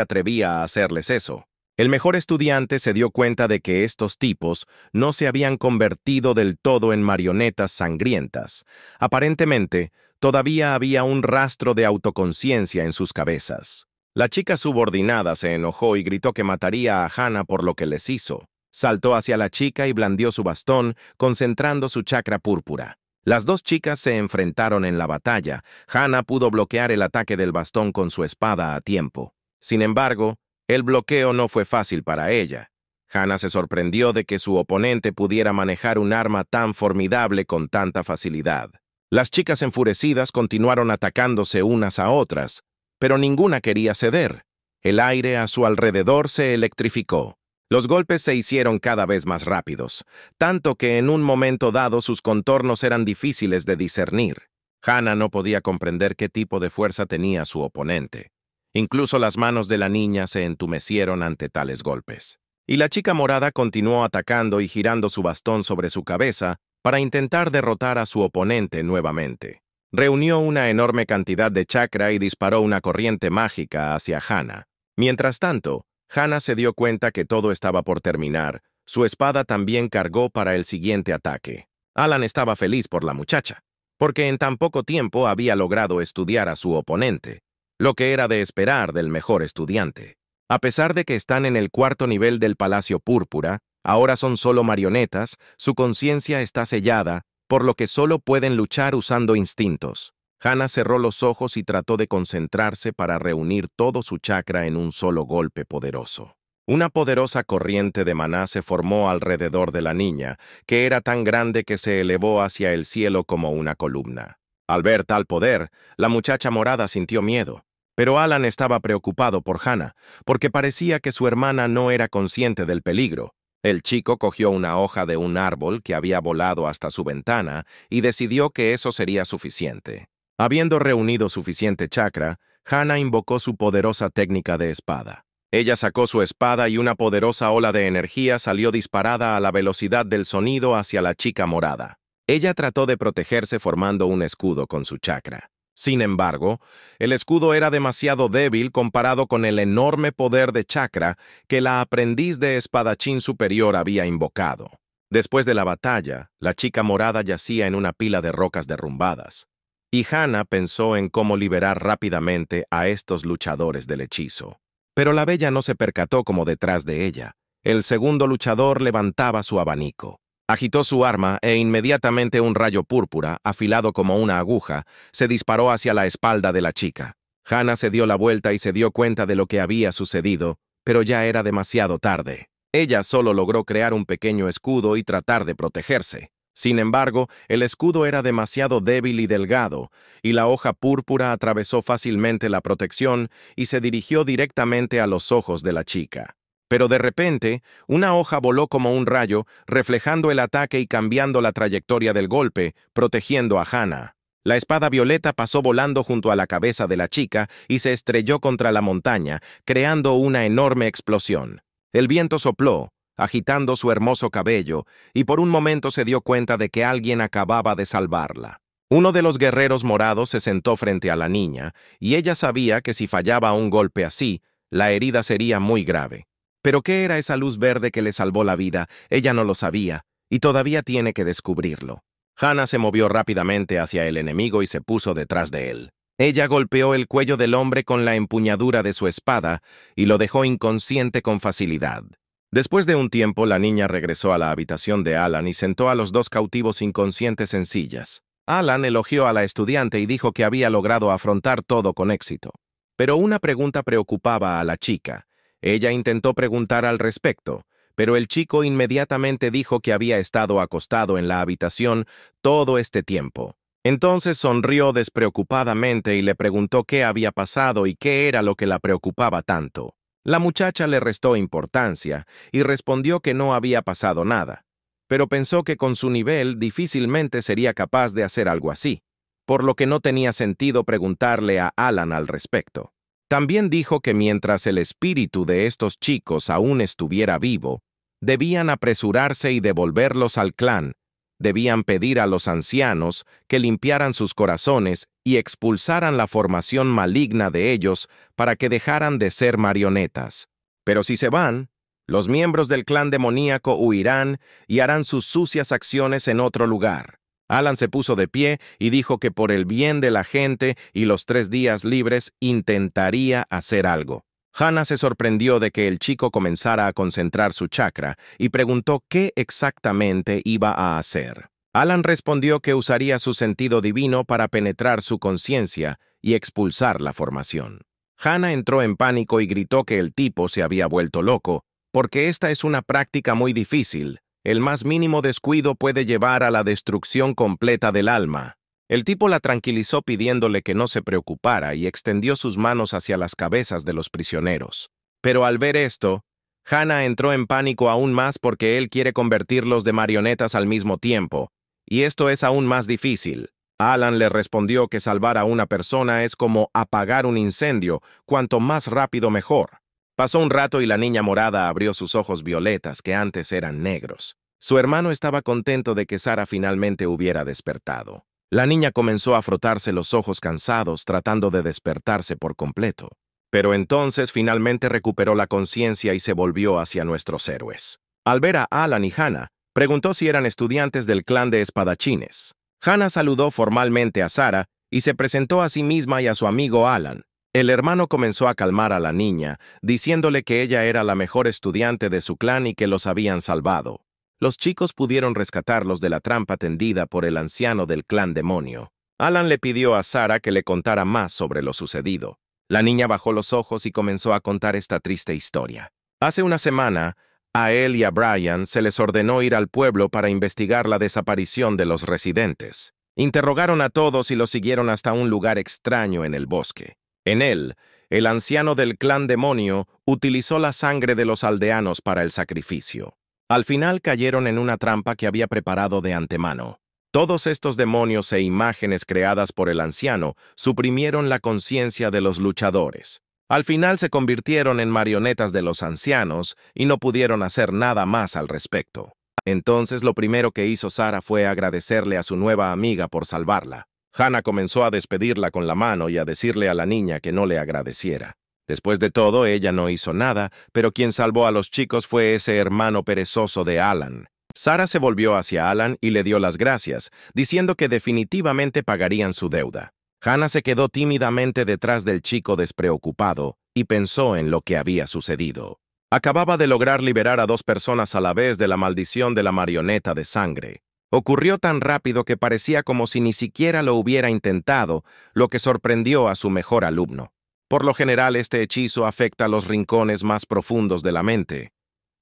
atrevía a hacerles eso. El mejor estudiante se dio cuenta de que estos tipos no se habían convertido del todo en marionetas sangrientas. Aparentemente, todavía había un rastro de autoconciencia en sus cabezas. La chica subordinada se enojó y gritó que mataría a Hana por lo que les hizo. Saltó hacia la chica y blandió su bastón, concentrando su chakra púrpura. Las dos chicas se enfrentaron en la batalla. Hana pudo bloquear el ataque del bastón con su espada a tiempo. Sin embargo, el bloqueo no fue fácil para ella. Hana se sorprendió de que su oponente pudiera manejar un arma tan formidable con tanta facilidad. Las chicas enfurecidas continuaron atacándose unas a otras, pero ninguna quería ceder. El aire a su alrededor se electrificó. Los golpes se hicieron cada vez más rápidos, tanto que en un momento dado sus contornos eran difíciles de discernir. Hana no podía comprender qué tipo de fuerza tenía su oponente. Incluso las manos de la niña se entumecieron ante tales golpes. Y la chica morada continuó atacando y girando su bastón sobre su cabeza para intentar derrotar a su oponente nuevamente. Reunió una enorme cantidad de chakra y disparó una corriente mágica hacia Hana. Mientras tanto, Hana se dio cuenta que todo estaba por terminar. Su espada también cargó para el siguiente ataque. Alan estaba feliz por la muchacha, porque en tan poco tiempo había logrado estudiar a su oponente, lo que era de esperar del mejor estudiante. A pesar de que están en el cuarto nivel del Palacio Púrpura, ahora son solo marionetas, su conciencia está sellada, por lo que solo pueden luchar usando instintos. Hana cerró los ojos y trató de concentrarse para reunir todo su chakra en un solo golpe poderoso. Una poderosa corriente de maná se formó alrededor de la niña, que era tan grande que se elevó hacia el cielo como una columna. Al ver tal poder, la muchacha morada sintió miedo. Pero Alan estaba preocupado por Hana, porque parecía que su hermana no era consciente del peligro. El chico cogió una hoja de un árbol que había volado hasta su ventana y decidió que eso sería suficiente. Habiendo reunido suficiente chakra, Hana invocó su poderosa técnica de espada. Ella sacó su espada y una poderosa ola de energía salió disparada a la velocidad del sonido hacia la chica morada. Ella trató de protegerse formando un escudo con su chakra. Sin embargo, el escudo era demasiado débil comparado con el enorme poder de chakra que la aprendiz de espadachín superior había invocado. Después de la batalla, la chica morada yacía en una pila de rocas derrumbadas, y Hana pensó en cómo liberar rápidamente a estos luchadores del hechizo. Pero la bella no se percató como detrás de ella. El segundo luchador levantaba su abanico. Agitó su arma e inmediatamente un rayo púrpura, afilado como una aguja, se disparó hacia la espalda de la chica. Hana se dio la vuelta y se dio cuenta de lo que había sucedido, pero ya era demasiado tarde. Ella solo logró crear un pequeño escudo y tratar de protegerse. Sin embargo, el escudo era demasiado débil y delgado, y la hoja púrpura atravesó fácilmente la protección y se dirigió directamente a los ojos de la chica. Pero de repente, una hoja voló como un rayo, reflejando el ataque y cambiando la trayectoria del golpe, protegiendo a Hana. La espada violeta pasó volando junto a la cabeza de la chica y se estrelló contra la montaña, creando una enorme explosión. El viento sopló, agitando su hermoso cabello, y por un momento se dio cuenta de que alguien acababa de salvarla. Uno de los guerreros morados se sentó frente a la niña, y ella sabía que si fallaba un golpe así, la herida sería muy grave. Pero ¿qué era esa luz verde que le salvó la vida? Ella no lo sabía, y todavía tiene que descubrirlo. Hana se movió rápidamente hacia el enemigo y se puso detrás de él. Ella golpeó el cuello del hombre con la empuñadura de su espada y lo dejó inconsciente con facilidad. Después de un tiempo, la niña regresó a la habitación de Alan y sentó a los dos cautivos inconscientes en sillas. Alan elogió a la estudiante y dijo que había logrado afrontar todo con éxito. Pero una pregunta preocupaba a la chica. Ella intentó preguntar al respecto, pero el chico inmediatamente dijo que había estado acostado en la habitación todo este tiempo. Entonces sonrió despreocupadamente y le preguntó qué había pasado y qué era lo que la preocupaba tanto. La muchacha le restó importancia y respondió que no había pasado nada, pero pensó que con su nivel difícilmente sería capaz de hacer algo así, por lo que no tenía sentido preguntarle a Alan al respecto. También dijo que mientras el espíritu de estos chicos aún estuviera vivo, debían apresurarse y devolverlos al clan, debían pedir a los ancianos que limpiaran sus corazones y expulsaran la formación maligna de ellos para que dejaran de ser marionetas. Pero si se van, los miembros del clan demoníaco huirán y harán sus sucias acciones en otro lugar. Alan se puso de pie y dijo que por el bien de la gente y los 3 días libres intentaría hacer algo. Hannah se sorprendió de que el chico comenzara a concentrar su chakra y preguntó qué exactamente iba a hacer. Alan respondió que usaría su sentido divino para penetrar su conciencia y expulsar la formación. Hannah entró en pánico y gritó que el tipo se había vuelto loco, porque esta es una práctica muy difícil. El más mínimo descuido puede llevar a la destrucción completa del alma. El tipo la tranquilizó pidiéndole que no se preocupara y extendió sus manos hacia las cabezas de los prisioneros. Pero al ver esto, Hannah entró en pánico aún más porque él quiere convertirlos de marionetas al mismo tiempo, y esto es aún más difícil. Alan le respondió que salvar a una persona es como apagar un incendio, cuanto más rápido mejor. Pasó un rato y la niña morada abrió sus ojos violetas que antes eran negros. Su hermano estaba contento de que Sara finalmente hubiera despertado. La niña comenzó a frotarse los ojos cansados tratando de despertarse por completo. Pero entonces finalmente recuperó la conciencia y se volvió hacia nuestros héroes. Al ver a Alan y Hannah, preguntó si eran estudiantes del clan de espadachines. Hannah saludó formalmente a Sara y se presentó a sí misma y a su amigo Alan. El hermano comenzó a calmar a la niña, diciéndole que ella era la mejor estudiante de su clan y que los habían salvado. Los chicos pudieron rescatarlos de la trampa tendida por el anciano del clan demonio. Alan le pidió a Sara que le contara más sobre lo sucedido. La niña bajó los ojos y comenzó a contar esta triste historia. Hace una semana, a él y a Brian se les ordenó ir al pueblo para investigar la desaparición de los residentes. Interrogaron a todos y los siguieron hasta un lugar extraño en el bosque. En él, el anciano del clan demonio utilizó la sangre de los aldeanos para el sacrificio. Al final cayeron en una trampa que había preparado de antemano. Todos estos demonios e imágenes creadas por el anciano suprimieron la conciencia de los luchadores. Al final se convirtieron en marionetas de los ancianos y no pudieron hacer nada más al respecto. Entonces lo primero que hizo Sara fue agradecerle a su nueva amiga por salvarla. Hannah comenzó a despedirla con la mano y a decirle a la niña que no le agradeciera. Después de todo, ella no hizo nada, pero quien salvó a los chicos fue ese hermano perezoso de Alan. Sara se volvió hacia Alan y le dio las gracias, diciendo que definitivamente pagarían su deuda. Hannah se quedó tímidamente detrás del chico despreocupado y pensó en lo que había sucedido. Acababa de lograr liberar a 2 personas a la vez de la maldición de la marioneta de sangre. Ocurrió tan rápido que parecía como si ni siquiera lo hubiera intentado, lo que sorprendió a su mejor alumno. Por lo general, este hechizo afecta a los rincones más profundos de la mente.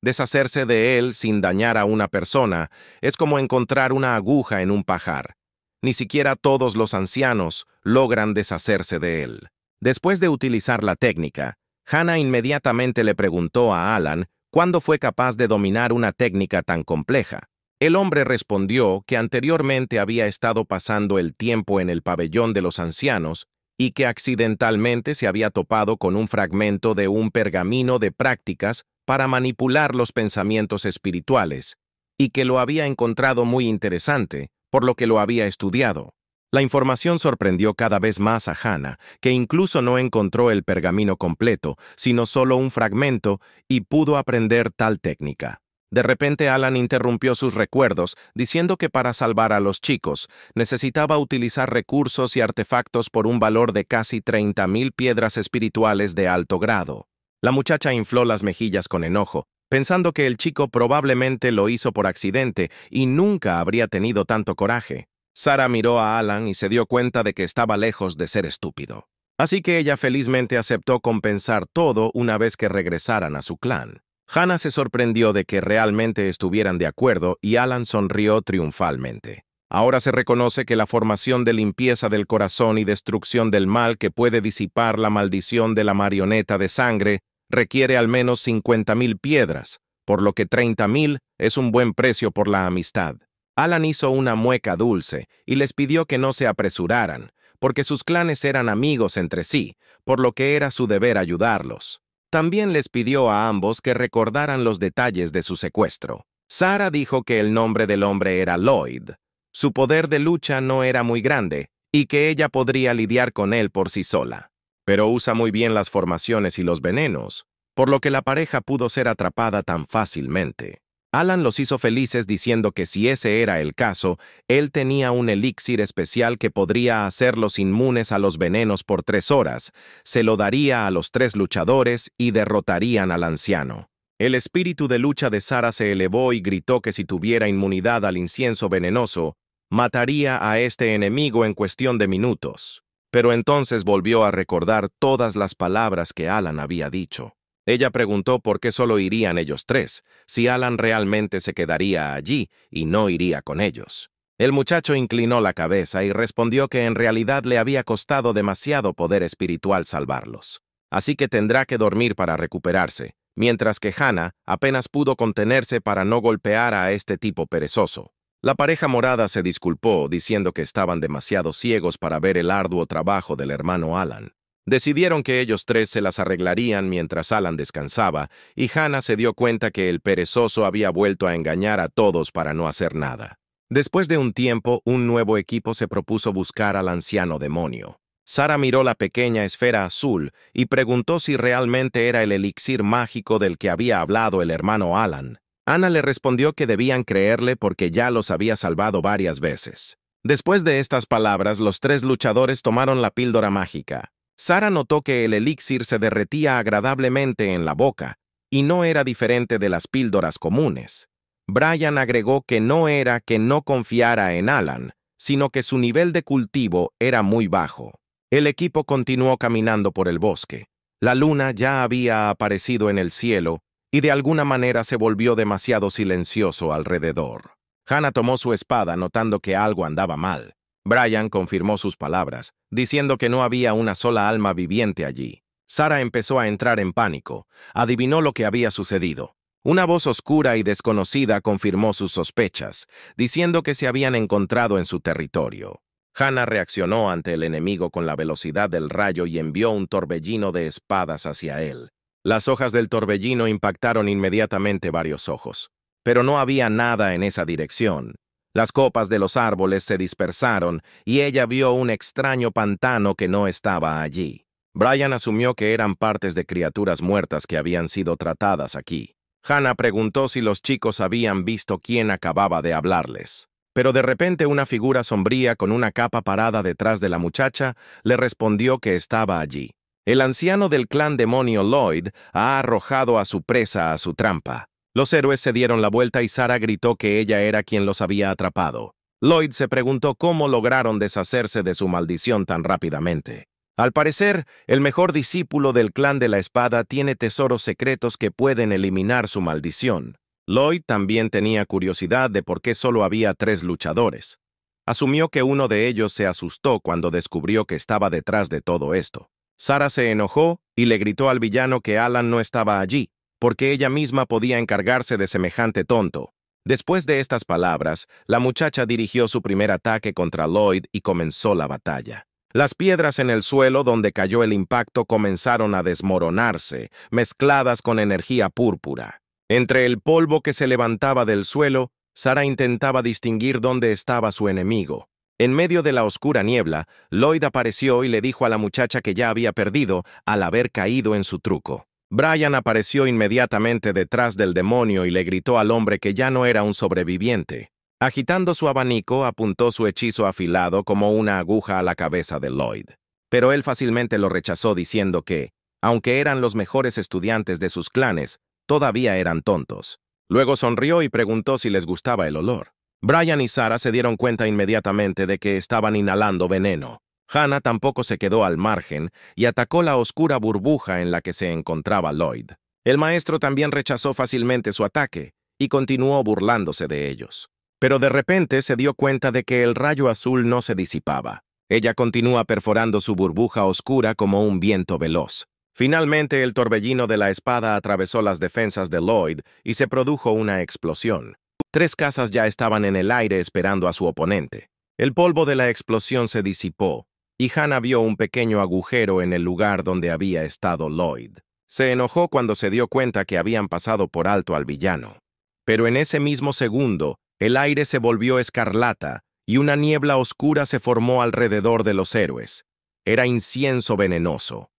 Deshacerse de él sin dañar a una persona es como encontrar una aguja en un pajar. Ni siquiera todos los ancianos logran deshacerse de él. Después de utilizar la técnica, Hannah inmediatamente le preguntó a Alan cuándo fue capaz de dominar una técnica tan compleja. El hombre respondió que anteriormente había estado pasando el tiempo en el pabellón de los ancianos y que accidentalmente se había topado con un fragmento de un pergamino de prácticas para manipular los pensamientos espirituales, y que lo había encontrado muy interesante, por lo que lo había estudiado. La información sorprendió cada vez más a Hannah, que incluso no encontró el pergamino completo, sino solo un fragmento, y pudo aprender tal técnica. De repente Alan interrumpió sus recuerdos, diciendo que para salvar a los chicos, necesitaba utilizar recursos y artefactos por un valor de casi 30,000 piedras espirituales de alto grado. La muchacha infló las mejillas con enojo, pensando que el chico probablemente lo hizo por accidente y nunca habría tenido tanto coraje. Sara miró a Alan y se dio cuenta de que estaba lejos de ser estúpido. Así que ella felizmente aceptó compensar todo una vez que regresaran a su clan. Hannah se sorprendió de que realmente estuvieran de acuerdo y Alan sonrió triunfalmente. Ahora se reconoce que la formación de limpieza del corazón y destrucción del mal que puede disipar la maldición de la marioneta de sangre requiere al menos 50,000 piedras, por lo que 30,000 es un buen precio por la amistad. Alan hizo una mueca dulce y les pidió que no se apresuraran, porque sus clanes eran amigos entre sí, por lo que era su deber ayudarlos. También les pidió a ambos que recordaran los detalles de su secuestro. Sara dijo que el nombre del hombre era Lloyd. Su poder de lucha no era muy grande y que ella podría lidiar con él por sí sola. Pero usa muy bien las formaciones y los venenos. por lo que la pareja pudo ser atrapada tan fácilmente. Alan los hizo felices diciendo que si ese era el caso, él tenía un elixir especial que podría hacerlos inmunes a los venenos por 3 horas, se lo daría a los 3 luchadores y derrotarían al anciano. El espíritu de lucha de Sarah se elevó y gritó que si tuviera inmunidad al incienso venenoso, mataría a este enemigo en cuestión de minutos. Pero entonces volvió a recordar todas las palabras que Alan había dicho. Ella preguntó por qué solo irían ellos 3, si Alan realmente se quedaría allí y no iría con ellos. El muchacho inclinó la cabeza y respondió que en realidad le había costado demasiado poder espiritual salvarlos. Así que tendrá que dormir para recuperarse, mientras que Hannah apenas pudo contenerse para no golpear a este tipo perezoso. La pareja morada se disculpó diciendo que estaban demasiado ciegos para ver el arduo trabajo del hermano Alan. Decidieron que ellos 3 se las arreglarían mientras Alan descansaba, y Hannah se dio cuenta que el perezoso había vuelto a engañar a todos para no hacer nada. Después de un tiempo, un nuevo equipo se propuso buscar al anciano demonio. Sarah miró la pequeña esfera azul y preguntó si realmente era el elixir mágico del que había hablado el hermano Alan. Anna le respondió que debían creerle porque ya los había salvado varias veces. Después de estas palabras, los 3 luchadores tomaron la píldora mágica. Sarah notó que el elixir se derretía agradablemente en la boca, y no era diferente de las píldoras comunes. Brian agregó que no era que no confiara en Alan, sino que su nivel de cultivo era muy bajo. El equipo continuó caminando por el bosque. La luna ya había aparecido en el cielo, y de alguna manera se volvió demasiado silencioso alrededor. Hannah tomó su espada notando que algo andaba mal. Brian confirmó sus palabras, diciendo que no había una sola alma viviente allí. Sarah empezó a entrar en pánico. Adivinó lo que había sucedido. Una voz oscura y desconocida confirmó sus sospechas, diciendo que se habían encontrado en su territorio. Hannah reaccionó ante el enemigo con la velocidad del rayo y envió un torbellino de espadas hacia él. Las hojas del torbellino impactaron inmediatamente varios ojos, pero no había nada en esa dirección. Las copas de los árboles se dispersaron y ella vio un extraño pantano que no estaba allí. Brian asumió que eran partes de criaturas muertas que habían sido tratadas aquí. Hannah preguntó si los chicos habían visto quién acababa de hablarles. Pero de repente una figura sombría con una capa parada detrás de la muchacha le respondió que estaba allí. El anciano del clan demonio Lloyd ha arrojado a su presa a su trampa. Los héroes se dieron la vuelta y Sarah gritó que ella era quien los había atrapado. Lloyd se preguntó cómo lograron deshacerse de su maldición tan rápidamente. Al parecer, el mejor discípulo del clan de la espada tiene tesoros secretos que pueden eliminar su maldición. Lloyd también tenía curiosidad de por qué solo había 3 luchadores. Asumió que uno de ellos se asustó cuando descubrió que estaba detrás de todo esto. Sarah se enojó y le gritó al villano que Alan no estaba allí, porque ella misma podía encargarse de semejante tonto. Después de estas palabras, la muchacha dirigió su primer ataque contra Lloyd y comenzó la batalla. Las piedras en el suelo donde cayó el impacto comenzaron a desmoronarse, mezcladas con energía púrpura. Entre el polvo que se levantaba del suelo, Sarah intentaba distinguir dónde estaba su enemigo. En medio de la oscura niebla, Lloyd apareció y le dijo a la muchacha que ya había perdido al haber caído en su truco. Brian apareció inmediatamente detrás del demonio y le gritó al hombre que ya no era un sobreviviente. Agitando su abanico, apuntó su hechizo afilado como una aguja a la cabeza de Lloyd. Pero él fácilmente lo rechazó diciendo que, aunque eran los mejores estudiantes de sus clanes, todavía eran tontos. Luego sonrió y preguntó si les gustaba el olor. Brian y Sarah se dieron cuenta inmediatamente de que estaban inhalando veneno. Hannah tampoco se quedó al margen y atacó la oscura burbuja en la que se encontraba Lloyd. El maestro también rechazó fácilmente su ataque y continuó burlándose de ellos. Pero de repente se dio cuenta de que el rayo azul no se disipaba. Ella continúa perforando su burbuja oscura como un viento veloz. Finalmente, el torbellino de la espada atravesó las defensas de Lloyd y se produjo una explosión. 3 casas ya estaban en el aire esperando a su oponente. El polvo de la explosión se disipó, y Hannah vio un pequeño agujero en el lugar donde había estado Lloyd. Se enojó cuando se dio cuenta que habían pasado por alto al villano. Pero en ese mismo segundo, el aire se volvió escarlata y una niebla oscura se formó alrededor de los héroes. Era incienso venenoso.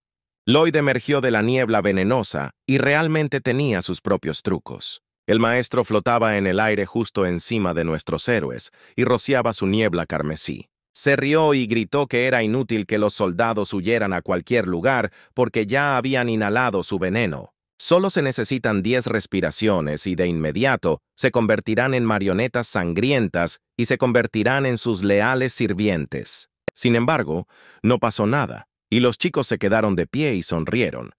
Lloyd emergió de la niebla venenosa y realmente tenía sus propios trucos. El maestro flotaba en el aire justo encima de nuestros héroes y rociaba su niebla carmesí. Se rió y gritó que era inútil que los soldados huyeran a cualquier lugar porque ya habían inhalado su veneno. Solo se necesitan 10 respiraciones y de inmediato se convertirán en marionetas sangrientas y se convertirán en sus leales sirvientes. Sin embargo, no pasó nada, y los chicos se quedaron de pie y sonrieron.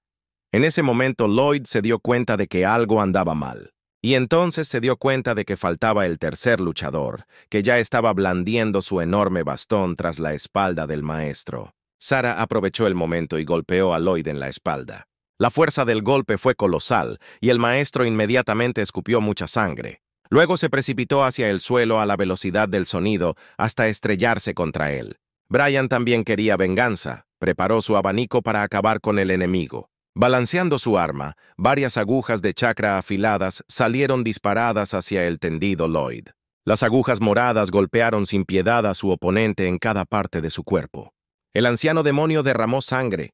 En ese momento Lloyd se dio cuenta de que algo andaba mal. Y entonces se dio cuenta de que faltaba el tercer luchador, que ya estaba blandiendo su enorme bastón tras la espalda del maestro. Sarah aprovechó el momento y golpeó a Lloyd en la espalda. La fuerza del golpe fue colosal, y el maestro inmediatamente escupió mucha sangre. Luego se precipitó hacia el suelo a la velocidad del sonido hasta estrellarse contra él. Brian también quería venganza. Preparó su abanico para acabar con el enemigo. Balanceando su arma, varias agujas de chakra afiladas salieron disparadas hacia el tendido Lloyd. Las agujas moradas golpearon sin piedad a su oponente en cada parte de su cuerpo. El anciano demonio derramó sangre.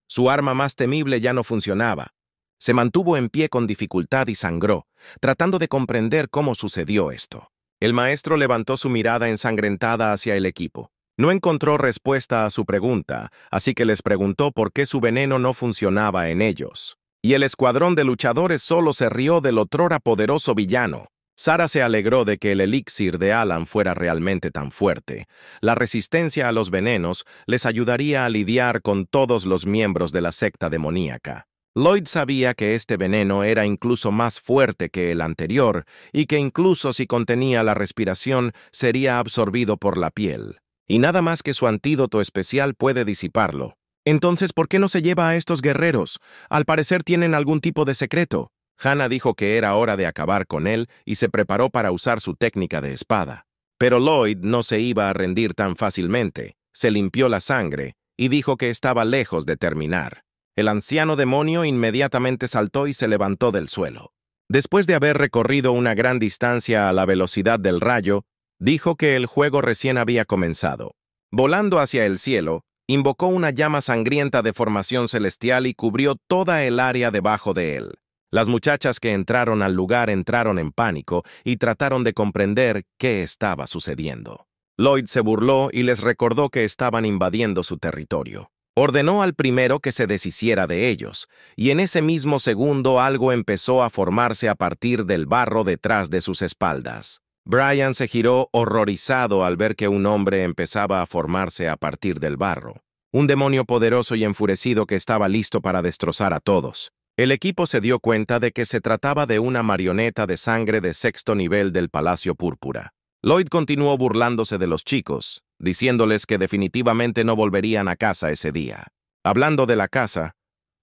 Su arma más temible ya no funcionaba. Se mantuvo en pie con dificultad y sangró, tratando de comprender cómo sucedió esto. El maestro levantó su mirada ensangrentada hacia el equipo. No encontró respuesta a su pregunta, así que les preguntó por qué su veneno no funcionaba en ellos. Y el escuadrón de luchadores solo se rió del otrora poderoso villano. Sarah se alegró de que el elixir de Alan fuera realmente tan fuerte. La resistencia a los venenos les ayudaría a lidiar con todos los miembros de la secta demoníaca. Lloyd sabía que este veneno era incluso más fuerte que el anterior y que incluso si contenía la respiración sería absorbido por la piel. Y nada más que su antídoto especial puede disiparlo. Entonces, ¿por qué no se lleva a estos guerreros? Al parecer tienen algún tipo de secreto. Hannah dijo que era hora de acabar con él y se preparó para usar su técnica de espada. Pero Lloyd no se iba a rendir tan fácilmente. Se limpió la sangre y dijo que estaba lejos de terminar. El anciano demonio inmediatamente saltó y se levantó del suelo. Después de haber recorrido una gran distancia a la velocidad del rayo, dijo que el juego recién había comenzado. Volando hacia el cielo, invocó una llama sangrienta de formación celestial y cubrió toda el área debajo de él. Las muchachas que entraron al lugar entraron en pánico y trataron de comprender qué estaba sucediendo. Lloyd se burló y les recordó que estaban invadiendo su territorio. Ordenó al primero que se deshiciera de ellos, y en ese mismo segundo algo empezó a formarse a partir del barro detrás de sus espaldas. Brian se giró horrorizado al ver que un hombre empezaba a formarse a partir del barro. Un demonio poderoso y enfurecido que estaba listo para destrozar a todos. El equipo se dio cuenta de que se trataba de una marioneta de sangre de 6º nivel del Palacio Púrpura. Lloyd continuó burlándose de los chicos, diciéndoles que definitivamente no volverían a casa ese día. Hablando de la casa,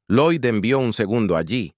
Lloyd envió un segundo allí.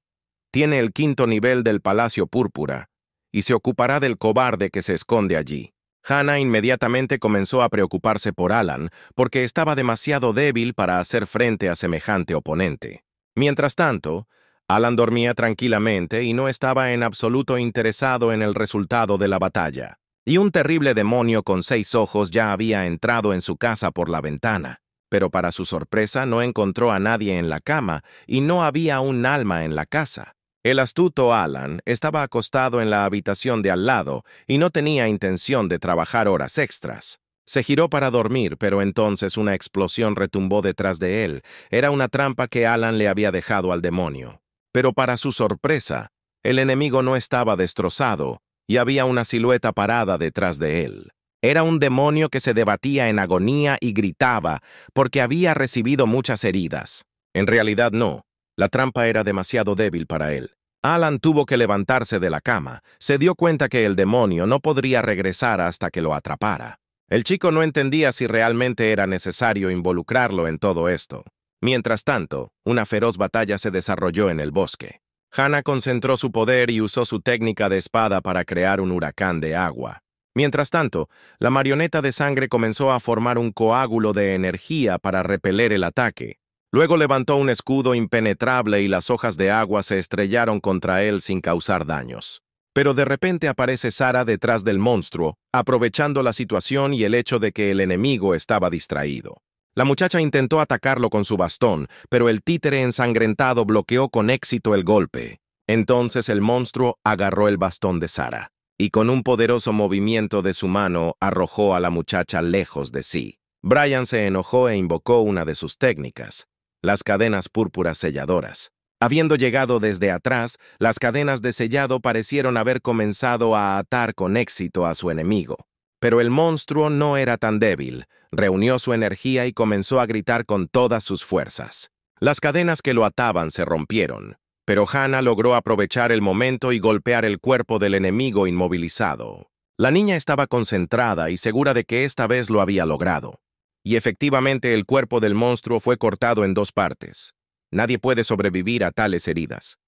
Tiene el 5º nivel del Palacio Púrpura y se ocupará del cobarde que se esconde allí. Hannah inmediatamente comenzó a preocuparse por Alan, porque estaba demasiado débil para hacer frente a semejante oponente. Mientras tanto, Alan dormía tranquilamente y no estaba en absoluto interesado en el resultado de la batalla. Y un terrible demonio con 6 ojos ya había entrado en su casa por la ventana. Pero para su sorpresa no encontró a nadie en la cama y no había un alma en la casa. El astuto Alan estaba acostado en la habitación de al lado y no tenía intención de trabajar horas extras. Se giró para dormir, pero entonces una explosión retumbó detrás de él. Era una trampa que Alan le había dejado al demonio. Pero para su sorpresa, el enemigo no estaba destrozado y había una silueta parada detrás de él. Era un demonio que se debatía en agonía y gritaba porque había recibido muchas heridas. En realidad no. La trampa era demasiado débil para él. Alan tuvo que levantarse de la cama. Se dio cuenta que el demonio no podría regresar hasta que lo atrapara. El chico no entendía si realmente era necesario involucrarlo en todo esto. Mientras tanto, una feroz batalla se desarrolló en el bosque. Hannah concentró su poder y usó su técnica de espada para crear un huracán de agua. Mientras tanto, la marioneta de sangre comenzó a formar un coágulo de energía para repeler el ataque. Luego levantó un escudo impenetrable y las hojas de agua se estrellaron contra él sin causar daños. Pero de repente aparece Sarah detrás del monstruo, aprovechando la situación y el hecho de que el enemigo estaba distraído. La muchacha intentó atacarlo con su bastón, pero el títere ensangrentado bloqueó con éxito el golpe. Entonces el monstruo agarró el bastón de Sarah y con un poderoso movimiento de su mano arrojó a la muchacha lejos de sí. Brian se enojó e invocó una de sus técnicas, las cadenas púrpuras selladoras. Habiendo llegado desde atrás, las cadenas de sellado parecieron haber comenzado a atar con éxito a su enemigo. Pero el monstruo no era tan débil, reunió su energía y comenzó a gritar con todas sus fuerzas. Las cadenas que lo ataban se rompieron, pero Hannah logró aprovechar el momento y golpear el cuerpo del enemigo inmovilizado. La niña estaba concentrada y segura de que esta vez lo había logrado. Y efectivamente el cuerpo del monstruo fue cortado en dos partes. Nadie puede sobrevivir a tales heridas.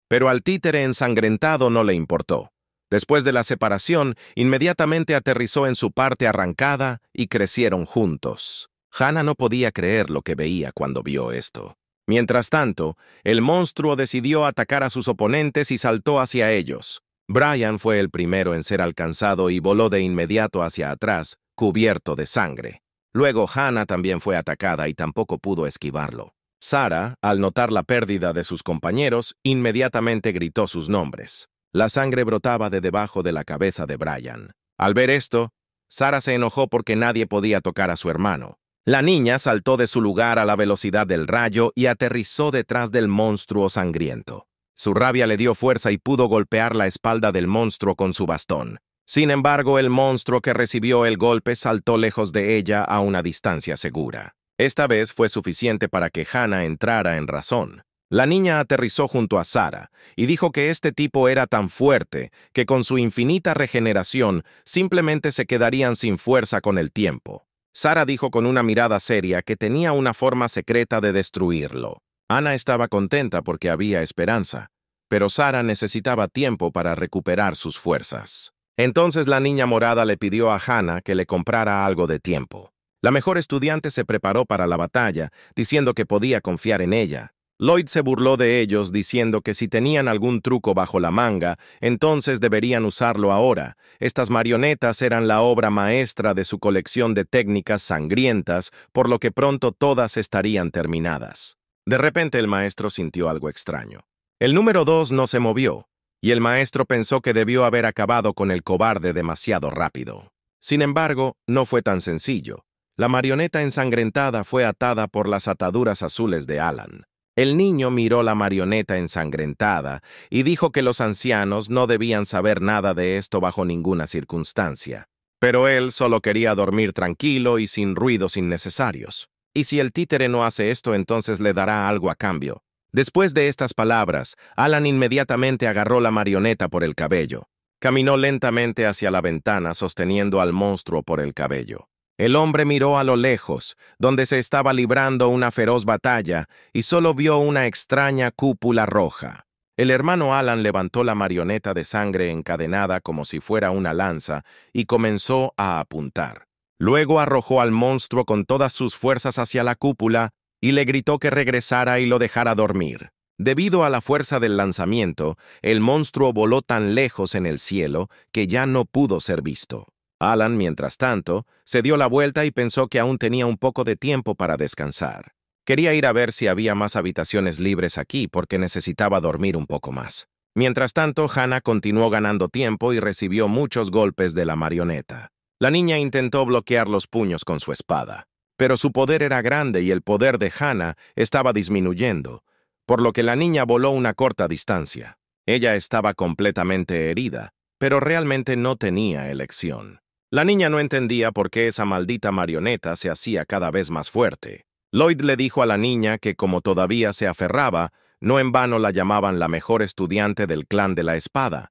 Pero al títere ensangrentado no le importó. Después de la separación, inmediatamente aterrizó en su parte arrancada y crecieron juntos. Hannah no podía creer lo que veía cuando vio esto. Mientras tanto, el monstruo decidió atacar a sus oponentes y saltó hacia ellos. Brian fue el primero en ser alcanzado y voló de inmediato hacia atrás, cubierto de sangre. Luego Hannah también fue atacada y tampoco pudo esquivarlo. Sarah, al notar la pérdida de sus compañeros, inmediatamente gritó sus nombres. La sangre brotaba de debajo de la cabeza de Brian. Al ver esto, Sarah se enojó porque nadie podía tocar a su hermano. La niña saltó de su lugar a la velocidad del rayo y aterrizó detrás del monstruo sangriento. Su rabia le dio fuerza y pudo golpear la espalda del monstruo con su bastón. Sin embargo, el monstruo que recibió el golpe saltó lejos de ella a una distancia segura. Esta vez fue suficiente para que Hannah entrara en razón. La niña aterrizó junto a Sarah y dijo que este tipo era tan fuerte que con su infinita regeneración simplemente se quedarían sin fuerza con el tiempo. Sarah dijo con una mirada seria que tenía una forma secreta de destruirlo. Hannah estaba contenta porque había esperanza, pero Sarah necesitaba tiempo para recuperar sus fuerzas. Entonces la niña morada le pidió a Hannah que le comprara algo de tiempo. La mejor estudiante se preparó para la batalla, diciendo que podía confiar en ella. Lloyd se burló de ellos diciendo que si tenían algún truco bajo la manga, entonces deberían usarlo ahora. Estas marionetas eran la obra maestra de su colección de técnicas sangrientas, por lo que pronto todas estarían terminadas. De repente el maestro sintió algo extraño. El número 2 no se movió, y el maestro pensó que debió haber acabado con el cobarde demasiado rápido. Sin embargo, no fue tan sencillo. La marioneta ensangrentada fue atada por las ataduras azules de Alan. El niño miró la marioneta ensangrentada y dijo que los ancianos no debían saber nada de esto bajo ninguna circunstancia. Pero él solo quería dormir tranquilo y sin ruidos innecesarios. Y si el títere no hace esto, entonces le dará algo a cambio. Después de estas palabras, Alan inmediatamente agarró la marioneta por el cabello. Caminó lentamente hacia la ventana sosteniendo al monstruo por el cabello. El hombre miró a lo lejos, donde se estaba librando una feroz batalla, y solo vio una extraña cúpula roja. El hermano Alan levantó la marioneta de sangre encadenada como si fuera una lanza y comenzó a apuntar. Luego arrojó al monstruo con todas sus fuerzas hacia la cúpula y le gritó que regresara y lo dejara dormir. Debido a la fuerza del lanzamiento, el monstruo voló tan lejos en el cielo que ya no pudo ser visto. Alan, mientras tanto, se dio la vuelta y pensó que aún tenía un poco de tiempo para descansar. Quería ir a ver si había más habitaciones libres aquí porque necesitaba dormir un poco más. Mientras tanto, Hannah continuó ganando tiempo y recibió muchos golpes de la marioneta. La niña intentó bloquear los puños con su espada, pero su poder era grande y el poder de Hannah estaba disminuyendo, por lo que la niña voló una corta distancia. Ella estaba completamente herida, pero realmente no tenía elección. La niña no entendía por qué esa maldita marioneta se hacía cada vez más fuerte. Lloyd le dijo a la niña que como todavía se aferraba, no en vano la llamaban la mejor estudiante del clan de la espada.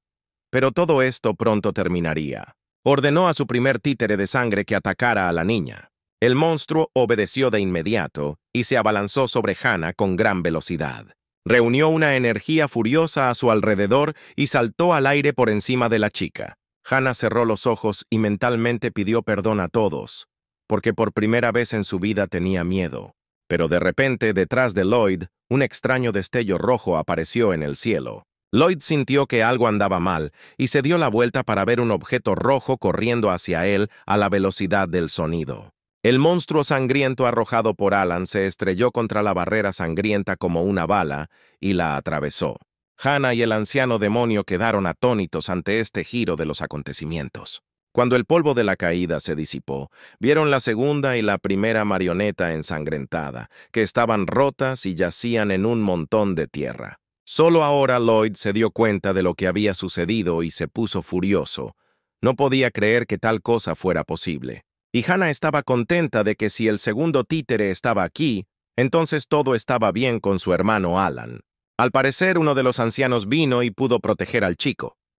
Pero todo esto pronto terminaría. Ordenó a su primer títere de sangre que atacara a la niña. El monstruo obedeció de inmediato y se abalanzó sobre Hannah con gran velocidad. Reunió una energía furiosa a su alrededor y saltó al aire por encima de la chica. Hannah cerró los ojos y mentalmente pidió perdón a todos, porque por primera vez en su vida tenía miedo. Pero de repente, detrás de Lloyd, un extraño destello rojo apareció en el cielo. Lloyd sintió que algo andaba mal y se dio la vuelta para ver un objeto rojo corriendo hacia él a la velocidad del sonido. El monstruo sangriento arrojado por Alan se estrelló contra la barrera sangrienta como una bala y la atravesó. Hannah y el anciano demonio quedaron atónitos ante este giro de los acontecimientos. Cuando el polvo de la caída se disipó, vieron la segunda y la primera marioneta ensangrentada, que estaban rotas y yacían en un montón de tierra. Solo ahora Lloyd se dio cuenta de lo que había sucedido y se puso furioso. No podía creer que tal cosa fuera posible. Y Hannah estaba contenta de que si el segundo títere estaba aquí, entonces todo estaba bien con su hermano Alan. Al parecer, uno de los ancianos vino y pudo proteger al chico.